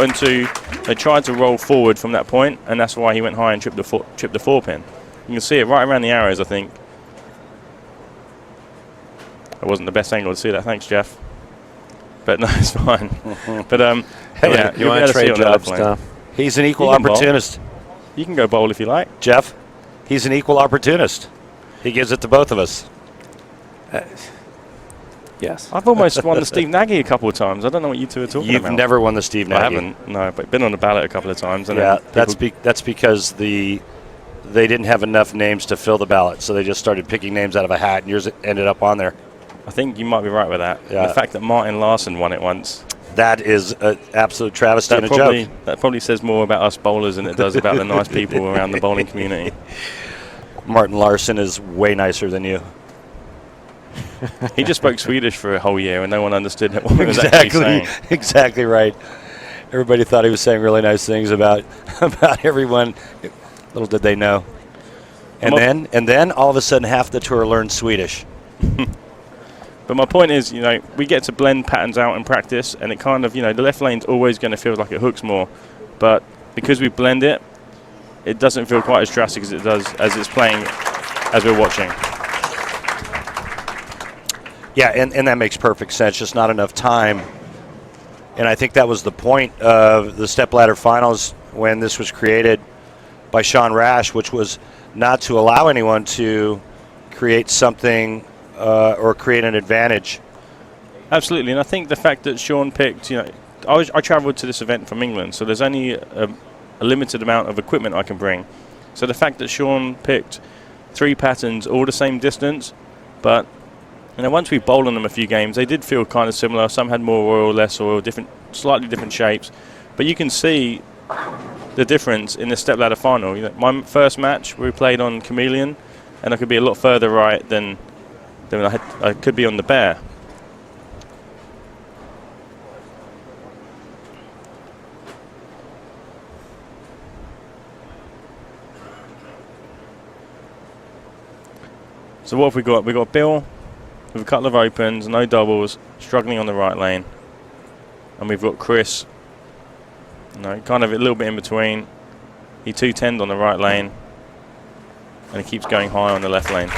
They tried to roll forward from that point, and that's why he went high and chipped the 4 pin. You can see it right around the arrows, I think. That wasn't the best angle to see that. Thanks, Jeff. But no, it's fine. But yeah, you want to trade jobs, Tom? He's an equal opportunist. You can go bowl if you like. Jeff, he's an equal opportunist. He gives it to both of us. Yes. I've almost won the Steve Nagy a couple of times. I don't know what you two are talking You've about. You've never won the Steve Nagy. I haven't, no, but been on the ballot a couple of times. And yeah, that's because they didn't have enough names to fill the ballot, so they just started picking names out of a hat, and yours ended up on there. I think you might be right with that. Yeah. The fact that Martin Larson won it once. That is an absolute travesty and a joke. That probably says more about us bowlers than it does about the nice people around the bowling community. Martin Larson is way nicer than you. He just spoke Swedish for a whole year, and no one understood what he was actually saying. Exactly right. Everybody thought he was saying really nice things about everyone. Little did they know. And then all of a sudden, half the tour learned Swedish. But my point is, we get to blend patterns out in practice, and it kind of, the left lane's always going to feel like it hooks more. But because we blend it, it doesn't feel quite as drastic as it does as it's playing as we're watching. Yeah, and that makes perfect sense. Just not enough time. And I think that was the point of the Stepladder Finals when this was created by Sean Rash, which was not to allow anyone to create something or create an advantage. Absolutely, and I think the fact that Sean picked, I travelled to this event from England, so there's only a limited amount of equipment I can bring. So the fact that Sean picked 3 patterns, all the same distance, but once we bowled on them a few games, they did feel kind of similar. Some had more oil, less oil, slightly different shapes. But you can see the difference in the Stepladder final. My first match, we played on Chameleon, and I could be a lot further right than I could be on the Bear. So what have we got? We've got Bill with a couple of opens, no doubles, struggling on the right lane. And we've got Chris, kind of a little bit in between. He 210'd on the right lane, and he keeps going high on the left lane.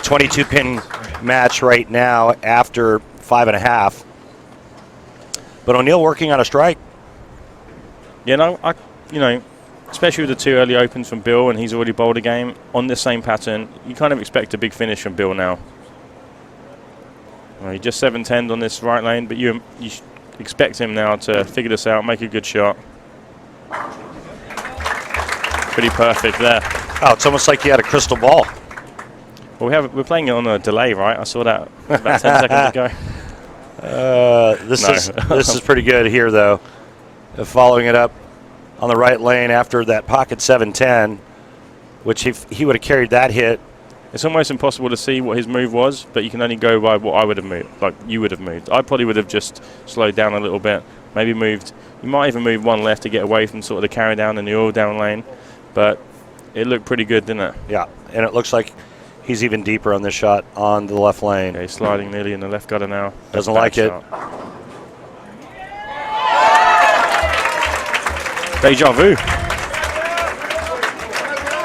22-pin match right now after 5.5. But O'Neill working on a strike. Yeah, especially with the 2 early opens from Bill, and he's already bowled a game on the same pattern, you kind of expect a big finish from Bill now. He just 710'd on this right lane, but you expect him now to figure this out, make a good shot. Pretty perfect there. Oh, it's almost like he had a crystal ball. Well, we're playing it on a delay, right? I saw that about 10 seconds ago. This is pretty good here, though. Following it up on the right lane after that pocket 710, which if he would have carried that hit. It's almost impossible to see what his move was, but you can only go by what I would have moved, like you would have moved. I probably would have just slowed down a little bit, maybe moved. You might even move one left to get away from sort of the carry down and the oil down lane, but it looked pretty good, didn't it? Yeah, and it looks like he's even deeper on this shot on the left lane. Yeah, he's sliding nearly in the left gutter now. Doesn't like it. Deja vu.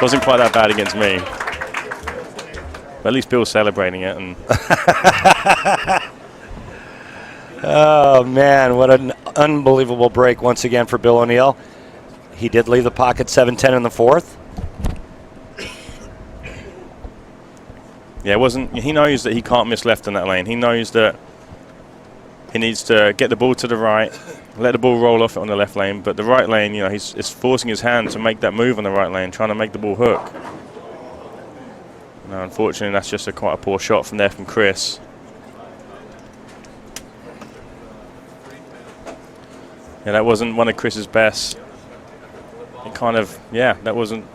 Wasn't quite that bad against me. But at least Bill's celebrating it. And oh, man, what an unbelievable break once again for Bill O'Neill. He did leave the pocket 7-10 in the 4th. Yeah, he knows that he can't miss left in that lane. He knows that he needs to get the ball to the right, let the ball roll off it on the left lane, but the right lane, he's forcing his hand to make that move on the right lane, trying to make the ball hook. No, unfortunately, that's just quite a poor shot from Chris. Yeah, that wasn't one of Chris's best. That wasn't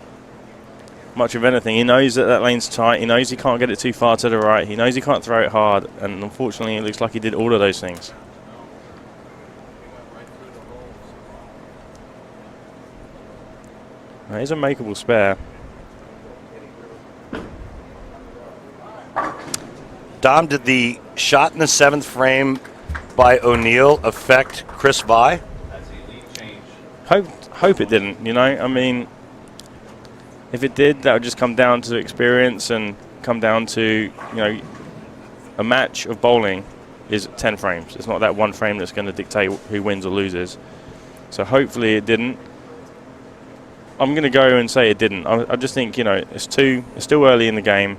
much of anything. He knows that lane's tight. He knows he can't get it too far to the right. He knows he can't throw it hard. And unfortunately, it looks like he did all of those things. That is a makeable spare. Dom, did the shot in the 7th frame by O'Neill affect Chris Vi? That's a lead change. Hope it didn't, I mean, if it did, that would just come down to experience and come down to, a match of bowling is 10 frames. It's not that one frame that's going to dictate who wins or loses. So hopefully it didn't. I'm going to go and say it didn't. I just think, it's still early in the game.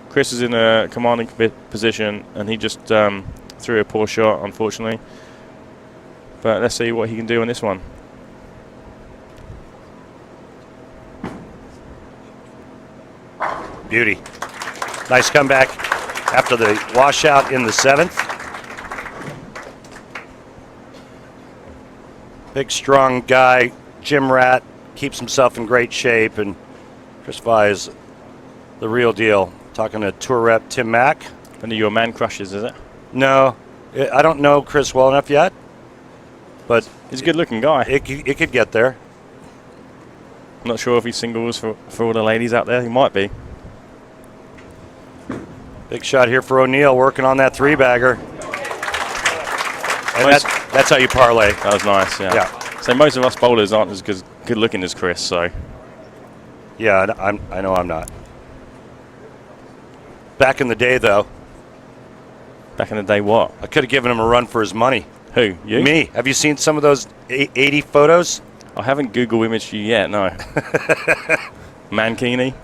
Chris is in a commanding position, and he just threw a poor shot, unfortunately. But let's see what he can do on this one. Beauty. Nice comeback after the washout in the 7th. Big, strong guy, gym rat, keeps himself in great shape, and Chris Vi is the real deal. Talking to tour rep Tim Mack. One of your man crushes, is it? No, I don't know Chris well enough yet, but he's a good-looking guy. It could get there. I'm not sure if he singles for all the ladies out there. He might be. Big shot here for O'Neill, working on that 3-bagger. And that's how you parlay. That was nice, yeah. So most of us bowlers aren't as good looking as Chris, so. Yeah, I know I'm not. Back in the day, though. Back in the day what? I could have given him a run for his money. Who, you? Me. Have you seen some of those 80 photos? I haven't Google imaged you yet, no. Mankini.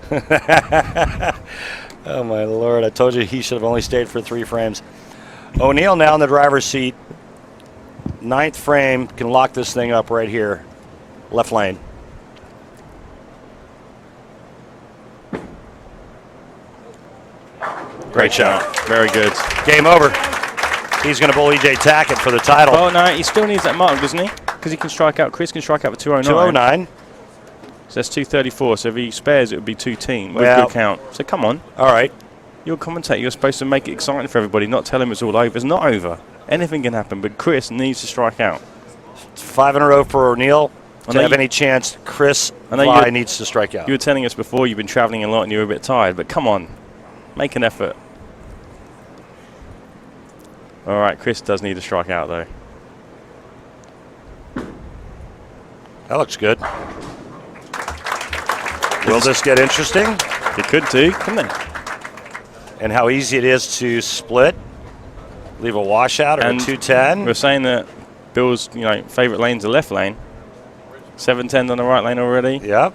Oh, my Lord. I told you he should have only stayed for 3 frames. O'Neill now in the driver's seat. 9th frame. Can lock this thing up right here. Left lane. Great shot. Very good. Game over. He's going to bowl EJ Tackett for the title. Oh, no, he still needs that mark, doesn't he? Because he can strike out. Chris can strike out for 209. 209. So that's 234. So if he spares, it would be 210 with Well, good count. So come on. All right. You're a commentator. You're supposed to make it exciting for everybody, not tell him it's all over. It's not over. Anything can happen, but Chris needs to strike out. It's 5 in a row for O'Neill. To have any chance, Chris Vi needs to strike out. You were telling us before you've been traveling a lot and you were a bit tired, but come on. Make an effort. All right, Chris does need to strike out, though. That looks good. Will this get interesting? It could do, couldn't it? And how easy it is to split, leave a washout or a 210. We're saying that Bill's favourite lane's the left lane. 710 on the right lane already. Yep.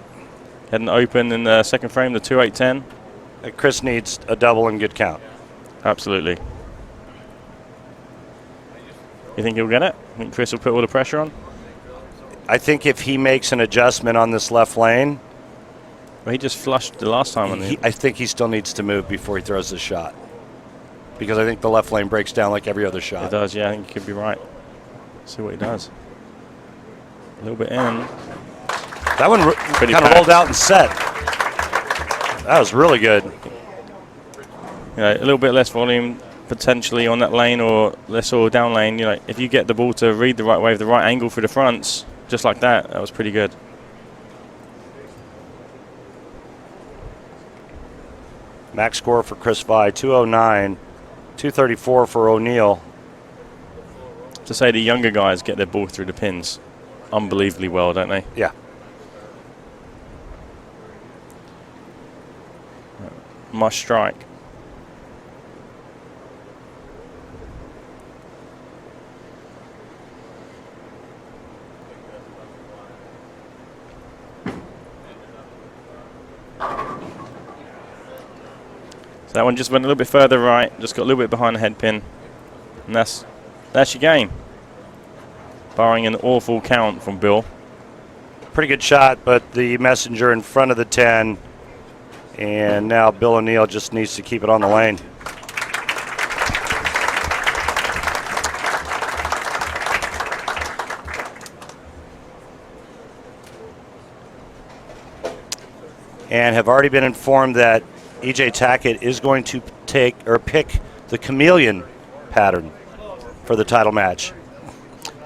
Had an open in the 2nd frame, the 2810. Chris needs a double and good count. Absolutely. You think he'll get it? I think Chris will put all the pressure on? I think if he makes an adjustment on this left lane. Well, he just flushed the last time. I think he still needs to move before he throws his shot. Because I think the left lane breaks down like every other shot. It does, yeah. I think you could be right. See what he does. A little bit in. That one kind of rolled out and set. That was really good. A little bit less volume potentially on that lane or less or down lane. If you get the ball to read the right way, the right angle for the fronts, just like that, that was pretty good. Max score for Chris Vi, 209, 234 for O'Neill. To say the younger guys get their ball through the pins unbelievably well, don't they? Yeah. Must strike. So that one just went a little bit further right, just got a little bit behind the head pin. And that's your game. Barring an awful count from Bill. Pretty good shot, but the messenger in front of the 10. And now Bill O'Neill just needs to keep it on the lane. And have already been informed that EJ Tackett is going to pick the chameleon pattern for the title match.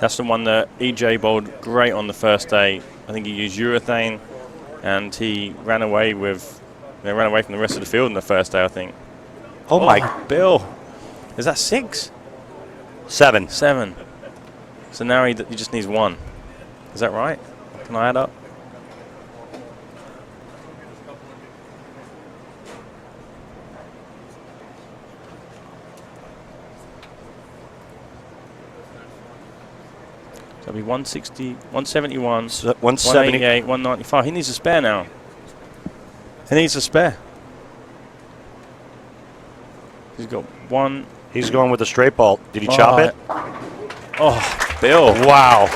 That's the one that EJ bowled great on the first day. I think he used urethane, and he ran away from the rest of the field in the first day, I think. Oh my. Bill. Is that 6? 7. 7. So now he just needs 1. Is that right? Can I add up? That'll be 160, 171, So 170. 188, 195. He needs a spare now. He needs a spare. He's got one. He's going with a straight ball. Did he chop it? Oh, Bill. Wow.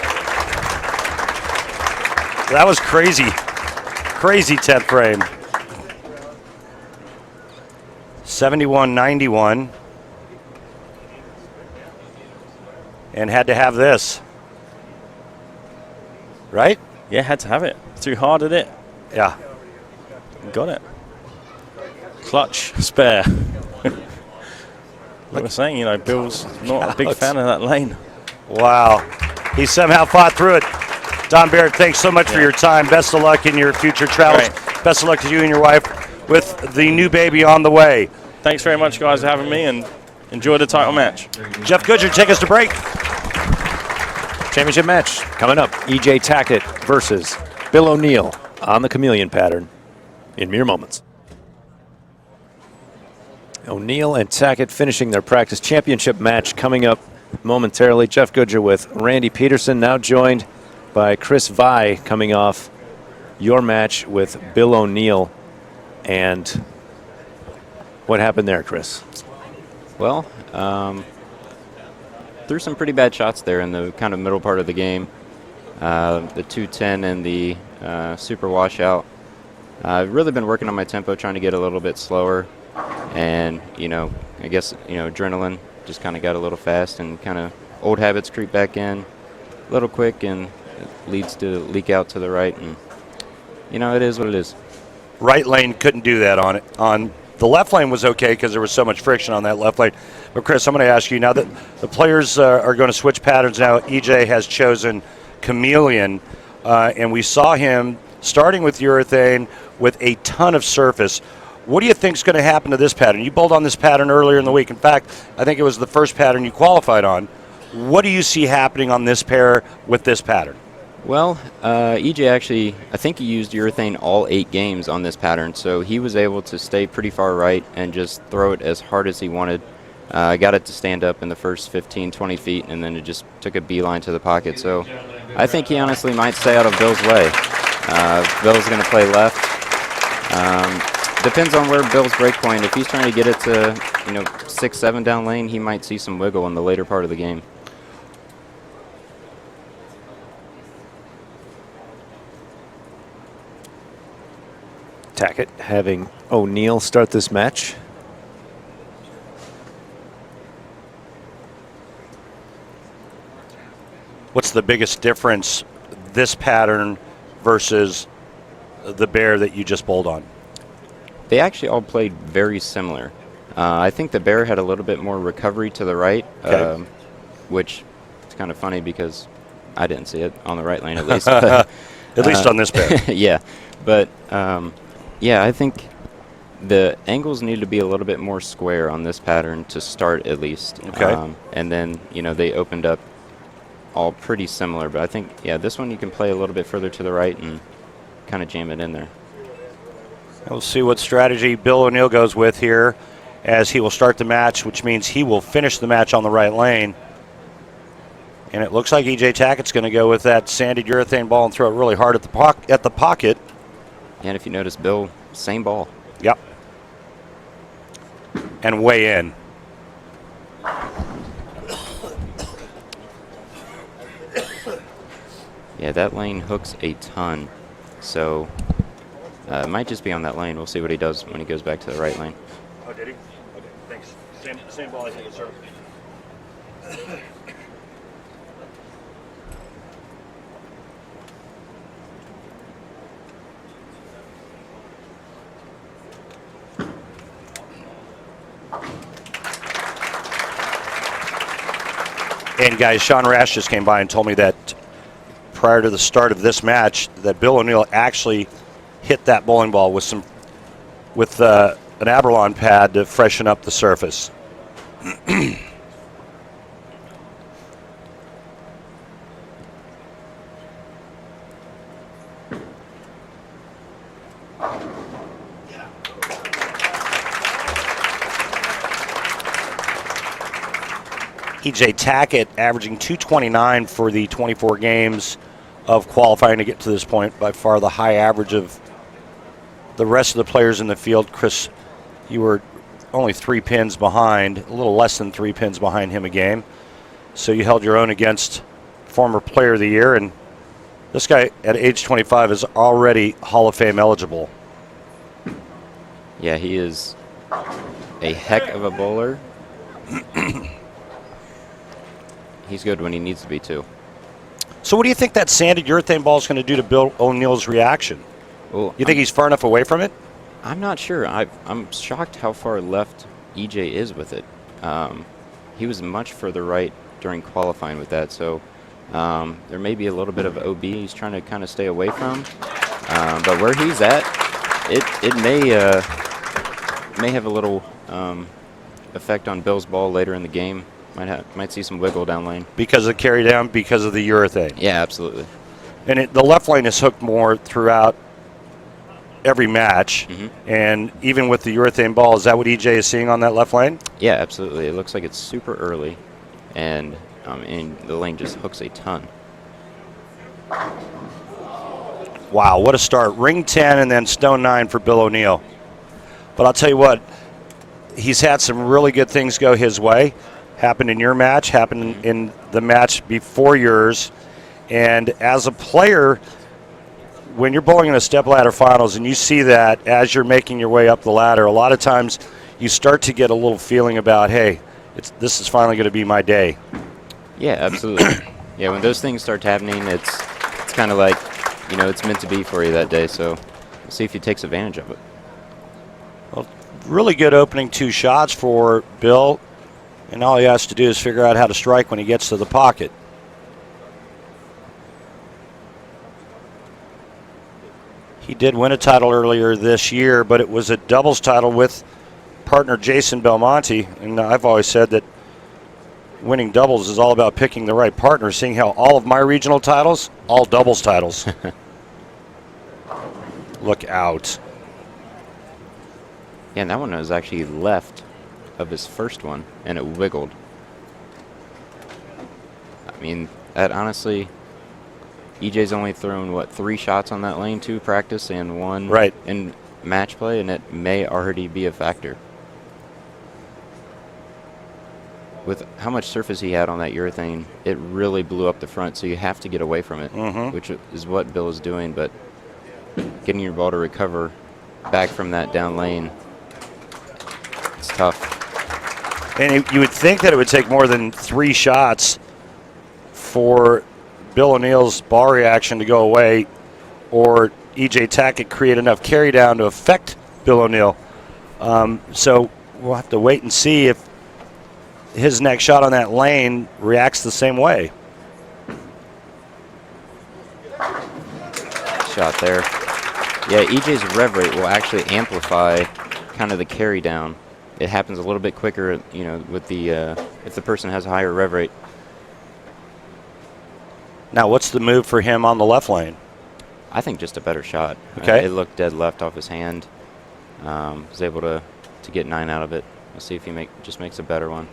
That was crazy. Crazy 10th frame. 71-91. And had to have this. Right? Yeah, had to have it. Threw hard at it. Yeah. Got it. Clutch spare. Like I was saying, you know, Bill's not a big fan of that lane. Wow. He somehow fought through it. Don Barrett, thanks so much for your time. Best of luck in your future travels. Right. Best of luck to you and your wife with the new baby on the way. Thanks very much, guys, for having me, and enjoy the title match. Jeff Goodger, take us to break. Championship match coming up. EJ Tackett versus Bill O'Neill on the chameleon pattern in mere moments. O'Neill and Tackett finishing their practice championship match coming up momentarily. Jeff Goodger with Randy Peterson, now joined by Chris Vai, coming off your match with Bill O'Neill. And what happened there, Chris? Well, threw some pretty bad shots there in the kind of middle part of the game. The 210 and the super washout. I've really been working on my tempo, trying to get a little bit slower. And, you know, I guess, you know, adrenaline just kind of got a little fast, and kind of old habits creep back in a little quick, and it leads to leak out to the right. And, you know, it is what it is. Right lane couldn't do that on it. On the left lane was okay because there was so much friction on that left lane. But, Chris, I'm going to ask you, now that the players are going to switch patterns now, EJ has chosen chameleon, and we saw him starting with urethane with a ton of surface. What do you think is going to happen to this pattern? You bowled on this pattern earlier in the week. In fact, I think it was the first pattern you qualified on. What do you see happening on this pair with this pattern? Well, EJ actually, I think he used urethane all 8 games on this pattern, so he was able to stay pretty far right and just throw it as hard as he wanted. Got it to stand up in the first 15, 20 feet, and then it just took a beeline to the pocket. So I think he honestly might stay out of Bill's way. Bill's going to play left. Depends on where Bill's break point. If he's trying to get it to, you know, 6, 7 down lane, he might see some wiggle in the later part of the game. Tackett having O'Neill start this match. What's the biggest difference, this pattern versus the bear that you just bowled on? They actually all played very similar. I think the bear had a little bit more recovery to the right, Okay. which is kind of funny because I didn't see it on the right lane at least. But, At least on this bear. yeah, but yeah, I think the angles need to be a little bit more square on this pattern to start at least. Okay. And then, you know, they opened up all pretty similar. But I think, yeah, this one you can play a little bit further to the right and kind of jam it in there. We'll see what strategy Bill O'Neill goes with here as he will start the match, which means he will finish the match on the right lane. And it looks like EJ Tackett's going to go with that sanded urethane ball and throw it really hard at the pocket. And if you notice, Bill, same ball. Yep. And way in. Yeah, that lane hooks a ton. So it might just be on that lane. We'll see what he does when he goes back to the right lane. Oh, did he? Okay, thanks. Same ball I think, sir. And guys, Sean Rash just came by and told me that prior to the start of this match, that Bill O'Neill actually hit that bowling ball with an Aberlon pad to freshen up the surface. E.J. Tackett averaging 229 for the 24 games of qualifying to get to this point, by far the high average of the rest of the players in the field. Chris, you were only 3 pins behind, a little less than 3 pins behind him a game. So you held your own against former player of the year, and this guy at age 25 is already Hall of Fame eligible. Yeah, he is a heck of a bowler. He's good when he needs to be, too. So what do you think that sanded urethane ball is going to do to Bill O'Neill's reaction? Well, You think he's far enough away from it? I'm not sure. I'm shocked how far left EJ is with it. He was much further right during qualifying with that, so there may be a little bit of OB he's trying to kind of stay away from. But where he's at, it may have a little effect on Bill's ball later in the game. Might see some wiggle down lane. Because of the carry down, because of the urethane. Yeah, absolutely. And the left lane is hooked more throughout every match. And even with the urethane ball, is that what EJ is seeing on that left lane? Yeah, absolutely. It looks like it's super early, and the lane just hooks a ton. Wow, what a start. Ring 10 and then stone 9 for Bill O'Neill. But I'll tell you what, he's had some really good things go his way. Happened in your match, happened in the match before yours. And as a player, when you're bowling in a stepladder finals and you see that as you're making your way up the ladder, a lot of times you start to get a little feeling about, hey, this is finally going to be my day. Yeah, absolutely. Yeah, when those things start happening, it's kind of like, it's meant to be for you that day. So we'll see if he takes advantage of it. Well, really good opening 2 shots for Bill. And all he has to do is figure out how to strike when he gets to the pocket. He did win a title earlier this year, but it was a doubles title with partner Jason Belmonte. And I've always said that winning doubles is all about picking the right partner, seeing how all of my regional titles, all doubles titles. Look out. Yeah, and that one was actually left of his first one, and it wiggled. I mean, that honestly, EJ's only thrown, 3 shots on that lane, 2 practice and 1 in match play, and it may already be a factor. With how much surface he had on that urethane, it really blew up the front, so you have to get away from it, which is what Bill is doing, but getting your ball to recover back from that down lane, it's tough. And you would think that it would take more than 3 shots for Bill O'Neill's ball reaction to go away, or E.J. Tackett create enough carry down to affect Bill O'Neill. So we'll have to wait and see if his next shot on that lane reacts the same way. Shot there. Yeah, EJ's rev rate will actually amplify kind of the carry down. It happens a little bit quicker, with the if the person has a higher rev rate. Now, what's the move for him on the left lane? I think just a better shot. Okay. It looked dead left off his hand. Was able to get 9 out of it. We'll see if he just makes a better one.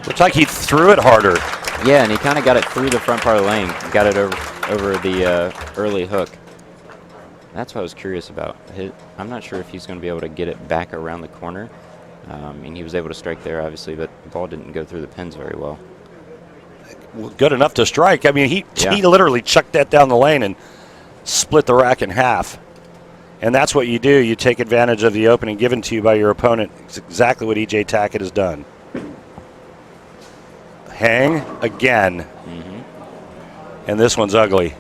Looks like he threw it harder. Yeah, and he kind of got it through the front part of the lane. Got it over the early hook. That's what I was curious about. I'm not sure if he's going to be able to get it back around the corner. And he was able to strike there, obviously, but the ball didn't go through the pins very well. Good enough to strike. I mean, he literally chucked that down the lane and split the rack in half. And that's what you do. You take advantage of the opening given to you by your opponent. It's exactly what E.J. Tackett has done. Hang again. And this one's ugly.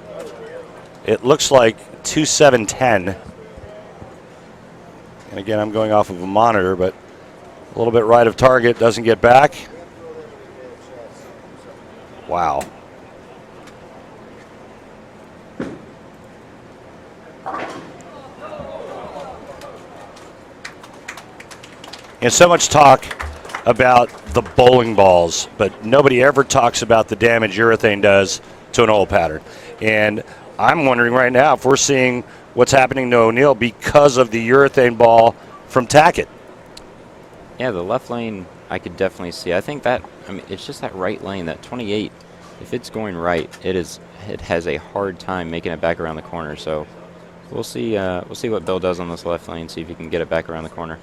It looks like 2-7-10. And again, I'm going off of a monitor, but a little bit right of target, doesn't get back. Wow. And so much talk about the bowling balls, but nobody ever talks about the damage urethane does to an old pattern. And I'm wondering right now if we're seeing what's happening to O'Neill because of the urethane ball from Tackett. Yeah, the left lane I could definitely see. I think that, I mean, it's just that right lane, that 28. If it's going right, it has a hard time making it back around the corner. So we'll see what Bill does on this left lane. See if he can get it back around the corner.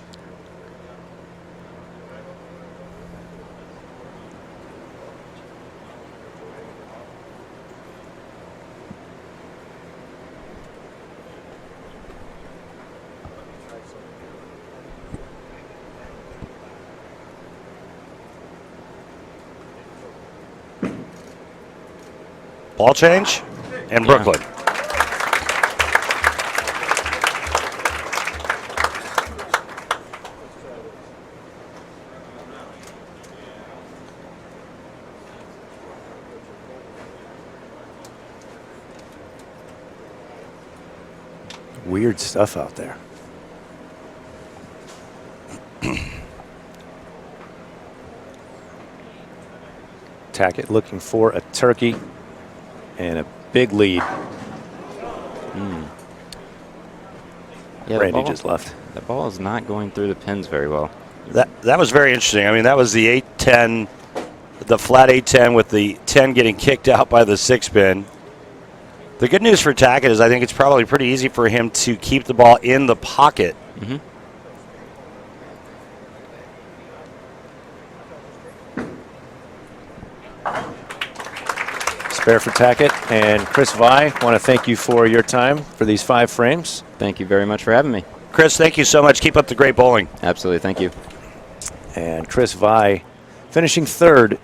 Ball change, and Brooklyn. Weird stuff out there. Tackett looking for a turkey and a big lead. Yeah, Randy just left. The ball is not going through the pins very well. That was very interesting. I mean, that was the 8-10, the flat 8-10 with the 10 getting kicked out by the 6-pin. The good news for Tackett is I think it's probably pretty easy for him to keep the ball in the pocket. Mm-hmm. Spare for Tackett. And Chris Vi, want to thank you for your time for these 5 frames. Thank you very much for having me. Chris, thank you so much. Keep up the great bowling. Absolutely, thank you. And Chris Vi finishing 3rd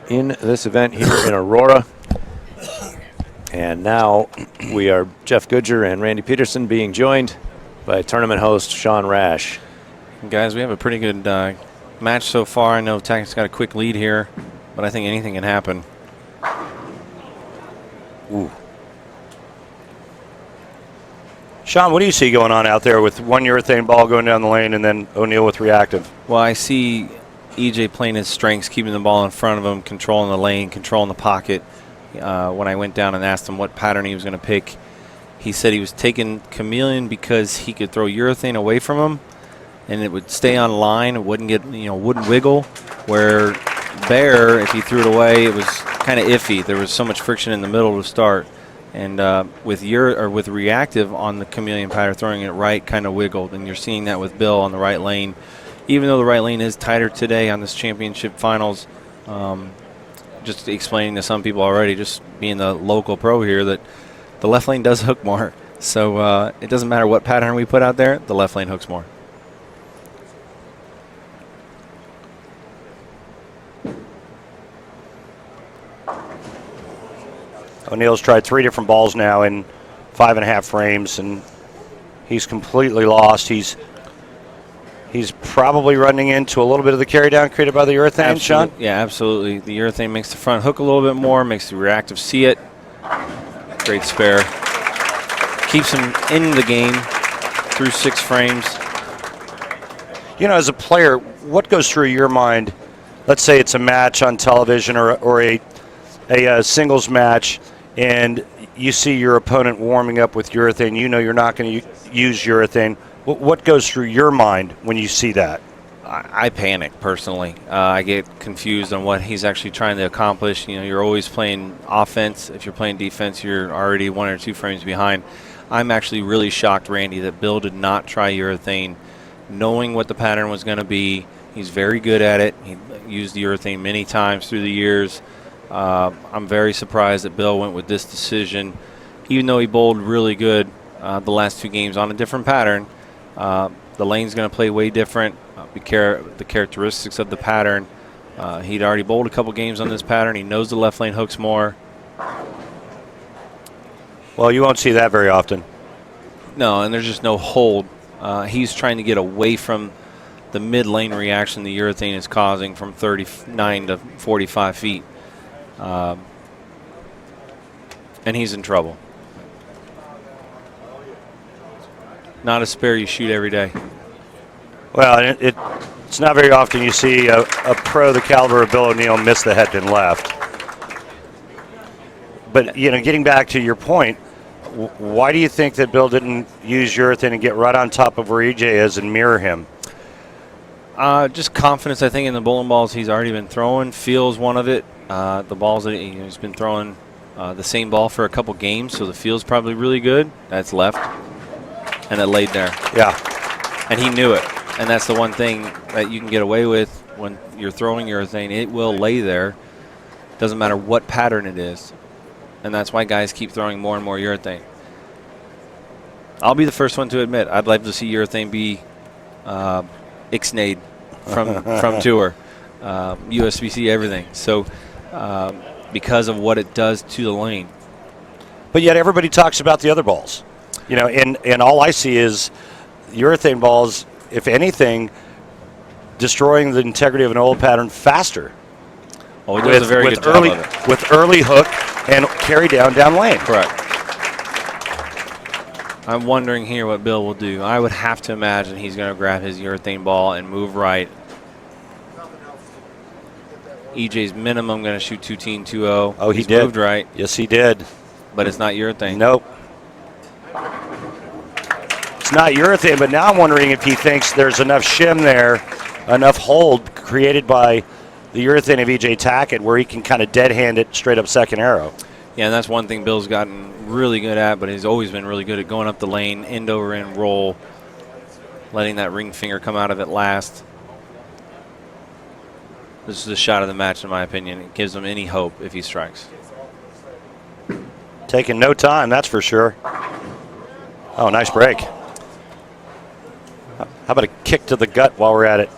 in this event here in Aurora. And now we are Jeff Goodger and Randy Peterson being joined by tournament host Sean Rash. Guys, we have a pretty good match so far. I know Tackett's got a quick lead here, but I think anything can happen. Ooh. Sean, what do you see going on out there with one urethane ball going down the lane and then O'Neill with reactive? Well, I see EJ playing his strengths, keeping the ball in front of him, controlling the lane, controlling the pocket. When I went down and asked him what pattern he was going to pick, he said he was taking Chameleon because he could throw urethane away from him and it would stay on line. It wouldn't get, wouldn't wiggle. Where Bear, if he threw it away, it was kind of iffy. There was so much friction in the middle to start. And with reactive on the Chameleon pattern, throwing it right kind of wiggled. And you're seeing that with Bill on the right lane. Even though the right lane is tighter today on this championship finals, just explaining to some people already, just being the local pro here, that the left lane does hook more. So it doesn't matter what pattern we put out there, the left lane hooks more. O'Neill's tried 3 different balls now in 5.5 frames, and he's completely lost. He's probably running into a little bit of the carry down created by the urethane, Sean? Yeah, absolutely. The urethane makes the front hook a little bit more, makes the reactive see it. Great spare. Keeps him in the game through 6 frames. As a player, what goes through your mind? Let's say it's a match on television or a singles match, and you see your opponent warming up with urethane. You're not going to use urethane. What goes through your mind when you see that? I panic personally. I get confused on what he's actually trying to accomplish. You're always playing offense. If you're playing defense, you're already 1 or 2 frames behind. I'm actually really shocked, Randy, that Bill did not try urethane, knowing what the pattern was going to be. He's very good at it. He used the urethane many times through the years. I'm very surprised that Bill went with this decision, even though he bowled really good the last 2 games on a different pattern. The lane's going to play way different. The characteristics of the pattern. He'd already bowled a couple games on this pattern. He knows the left lane hooks more. Well, you won't see that very often. No, and there's just no hold. He's trying to get away from the mid-lane reaction the urethane is causing from 39 to 45 feet. And he's in trouble. Not a spare you shoot every day. Well, it's not very often you see a pro the caliber of Bill O'Neill miss the head and left. But, you know, getting back to your point, why do you think that Bill didn't use urethane and get right on top of where EJ is and mirror him? Just confidence, I think, in the bowling balls he's already been throwing. Feels one of it. The balls that he's been throwing the same ball for a couple games, so the feel's probably really good. That's left, and it laid there. Yeah. And he knew it. And that's the one thing that you can get away with when you're throwing urethane. It will lay there. Doesn't matter what pattern it is. And that's why guys keep throwing more and more urethane. I'll be the first one to admit I'd like to see urethane be ixnayed from tour, USBC, everything. So because of what it does to the lane. But yet everybody talks about the other balls. You know, and all I see is urethane balls, if anything, destroying the integrity of an old pattern faster. Oh, he does a very good job of it. With early hook and carry down lane. Correct. I'm wondering here what Bill will do. I would have to imagine he's going to grab his urethane ball and move right. EJ's minimum going to shoot 2-2-0. Oh, he he's did. Moved right. Yes, he did. But it's not urethane. Nope. It's not urethane, but now I'm wondering if he thinks there's enough shim there, enough hold created by the urethane of EJ Tackett where he can kind of dead hand it straight up second arrow. Yeah, and that's one thing Bill's gotten really good at, but he's always been really good at going up the lane, end over end roll, letting that ring finger come out of it last. This is the shot of the match, in my opinion. It gives him any hope if he strikes. Taking no time, that's for sure. Oh, nice break. How about a kick to the gut while we're at it?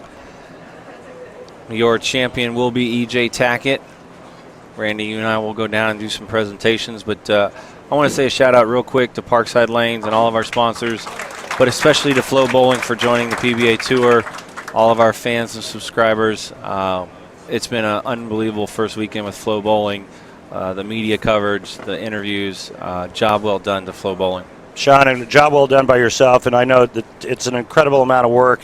Your champion will be EJ Tackett. Randy, you and I will go down and do some presentations, but I want to say a shout out real quick to Parkside Lanes and all of our sponsors, but especially to FloBowling for joining the PBA Tour, all of our fans and subscribers. It's been an unbelievable first weekend with FloBowling. The media coverage, the interviews, job well done to FloBowling. Sean, a job well done by yourself, and I know that it's an incredible amount of work,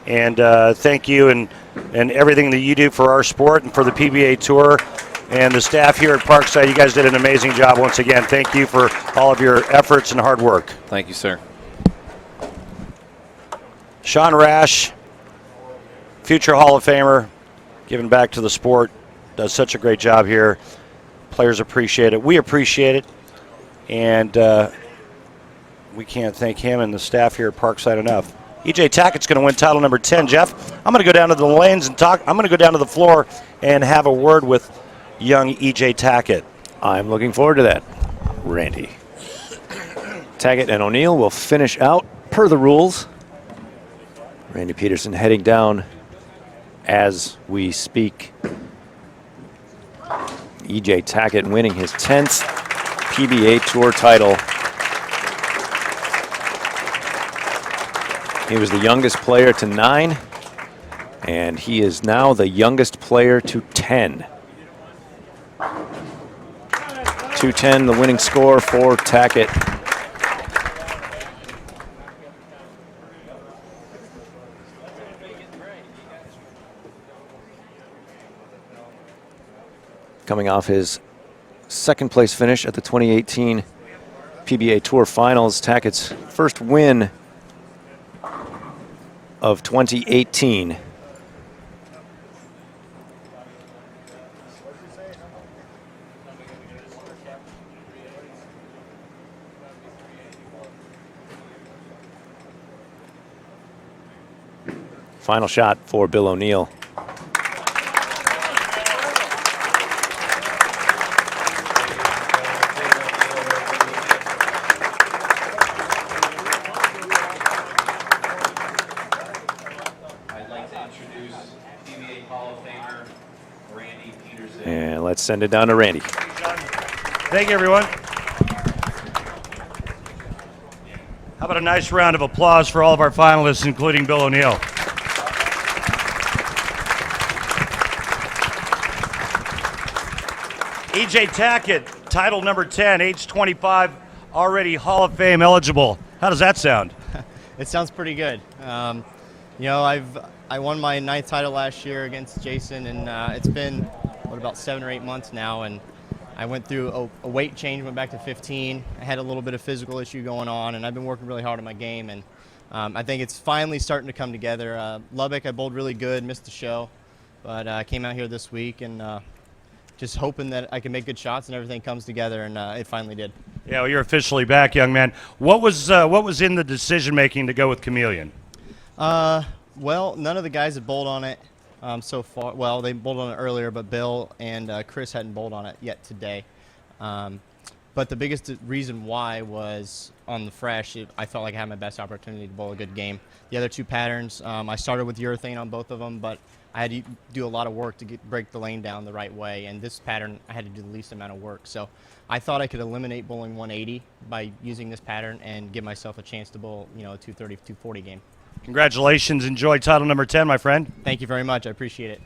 and thank you and everything that you do for our sport and for the PBA Tour. And the staff here at Parkside, you guys did an amazing job once again. Thank you for all of your efforts and hard work. Thank you, sir. Sean Rash, future Hall of Famer, giving back to the sport, does such a great job here. Players appreciate it. We appreciate it. And we can't thank him and the staff here at Parkside enough. EJ Tackett's going to win title number 10, Jeff. I'm going to go down to the lanes and talk. I'm going to go down to the floor and have a word with young EJ Tackett. I'm looking forward to that, Randy. Tackett and O'Neill will finish out per the rules. Randy Peterson heading down as we speak. EJ Tackett winning his 10th PBA Tour title. He was the youngest player to 9, and he is now the youngest player to 10. 210, the winning score for Tackett. Coming off his second place finish at the 2018 PBA Tour Finals, Tackett's first win of 2018. Final shot for Bill O'Neill. I'd like to introduce PBA Hall of Famer Randy Peterson. And let's send it down to Randy. Thank you, everyone. How about a nice round of applause for all of our finalists, including Bill O'Neill. EJ Tackett, title number 10, age 25, already Hall of Fame eligible. How does that sound? It sounds pretty good. You know, I won my 9th title last year against Jason, and it's been about 7 or 8 months now, and I went through a weight change, went back to 15. I had a little bit of physical issue going on, and I've been working really hard on my game, and I think it's finally starting to come together. Lubbock, I bowled really good, missed the show, but I came out here this week and just hoping that I can make good shots and everything comes together, and it finally did. Yeah, well, you're officially back, young man. What was in the decision making to go with Chameleon? Well, none of the guys have bowled on it so far. Well, they bowled on it earlier, but Bill and Chris hadn't bowled on it yet today. But the biggest reason why was on the fresh. I felt like I had my best opportunity to bowl a good game. The other two patterns, I started with urethane on both of them, but I had to do a lot of work to break the lane down the right way. And this pattern, I had to do the least amount of work. So I thought I could eliminate bowling 180 by using this pattern and give myself a chance to bowl, a 230, 240 game. Congratulations. Enjoy title number 10, my friend. Thank you very much. I appreciate it.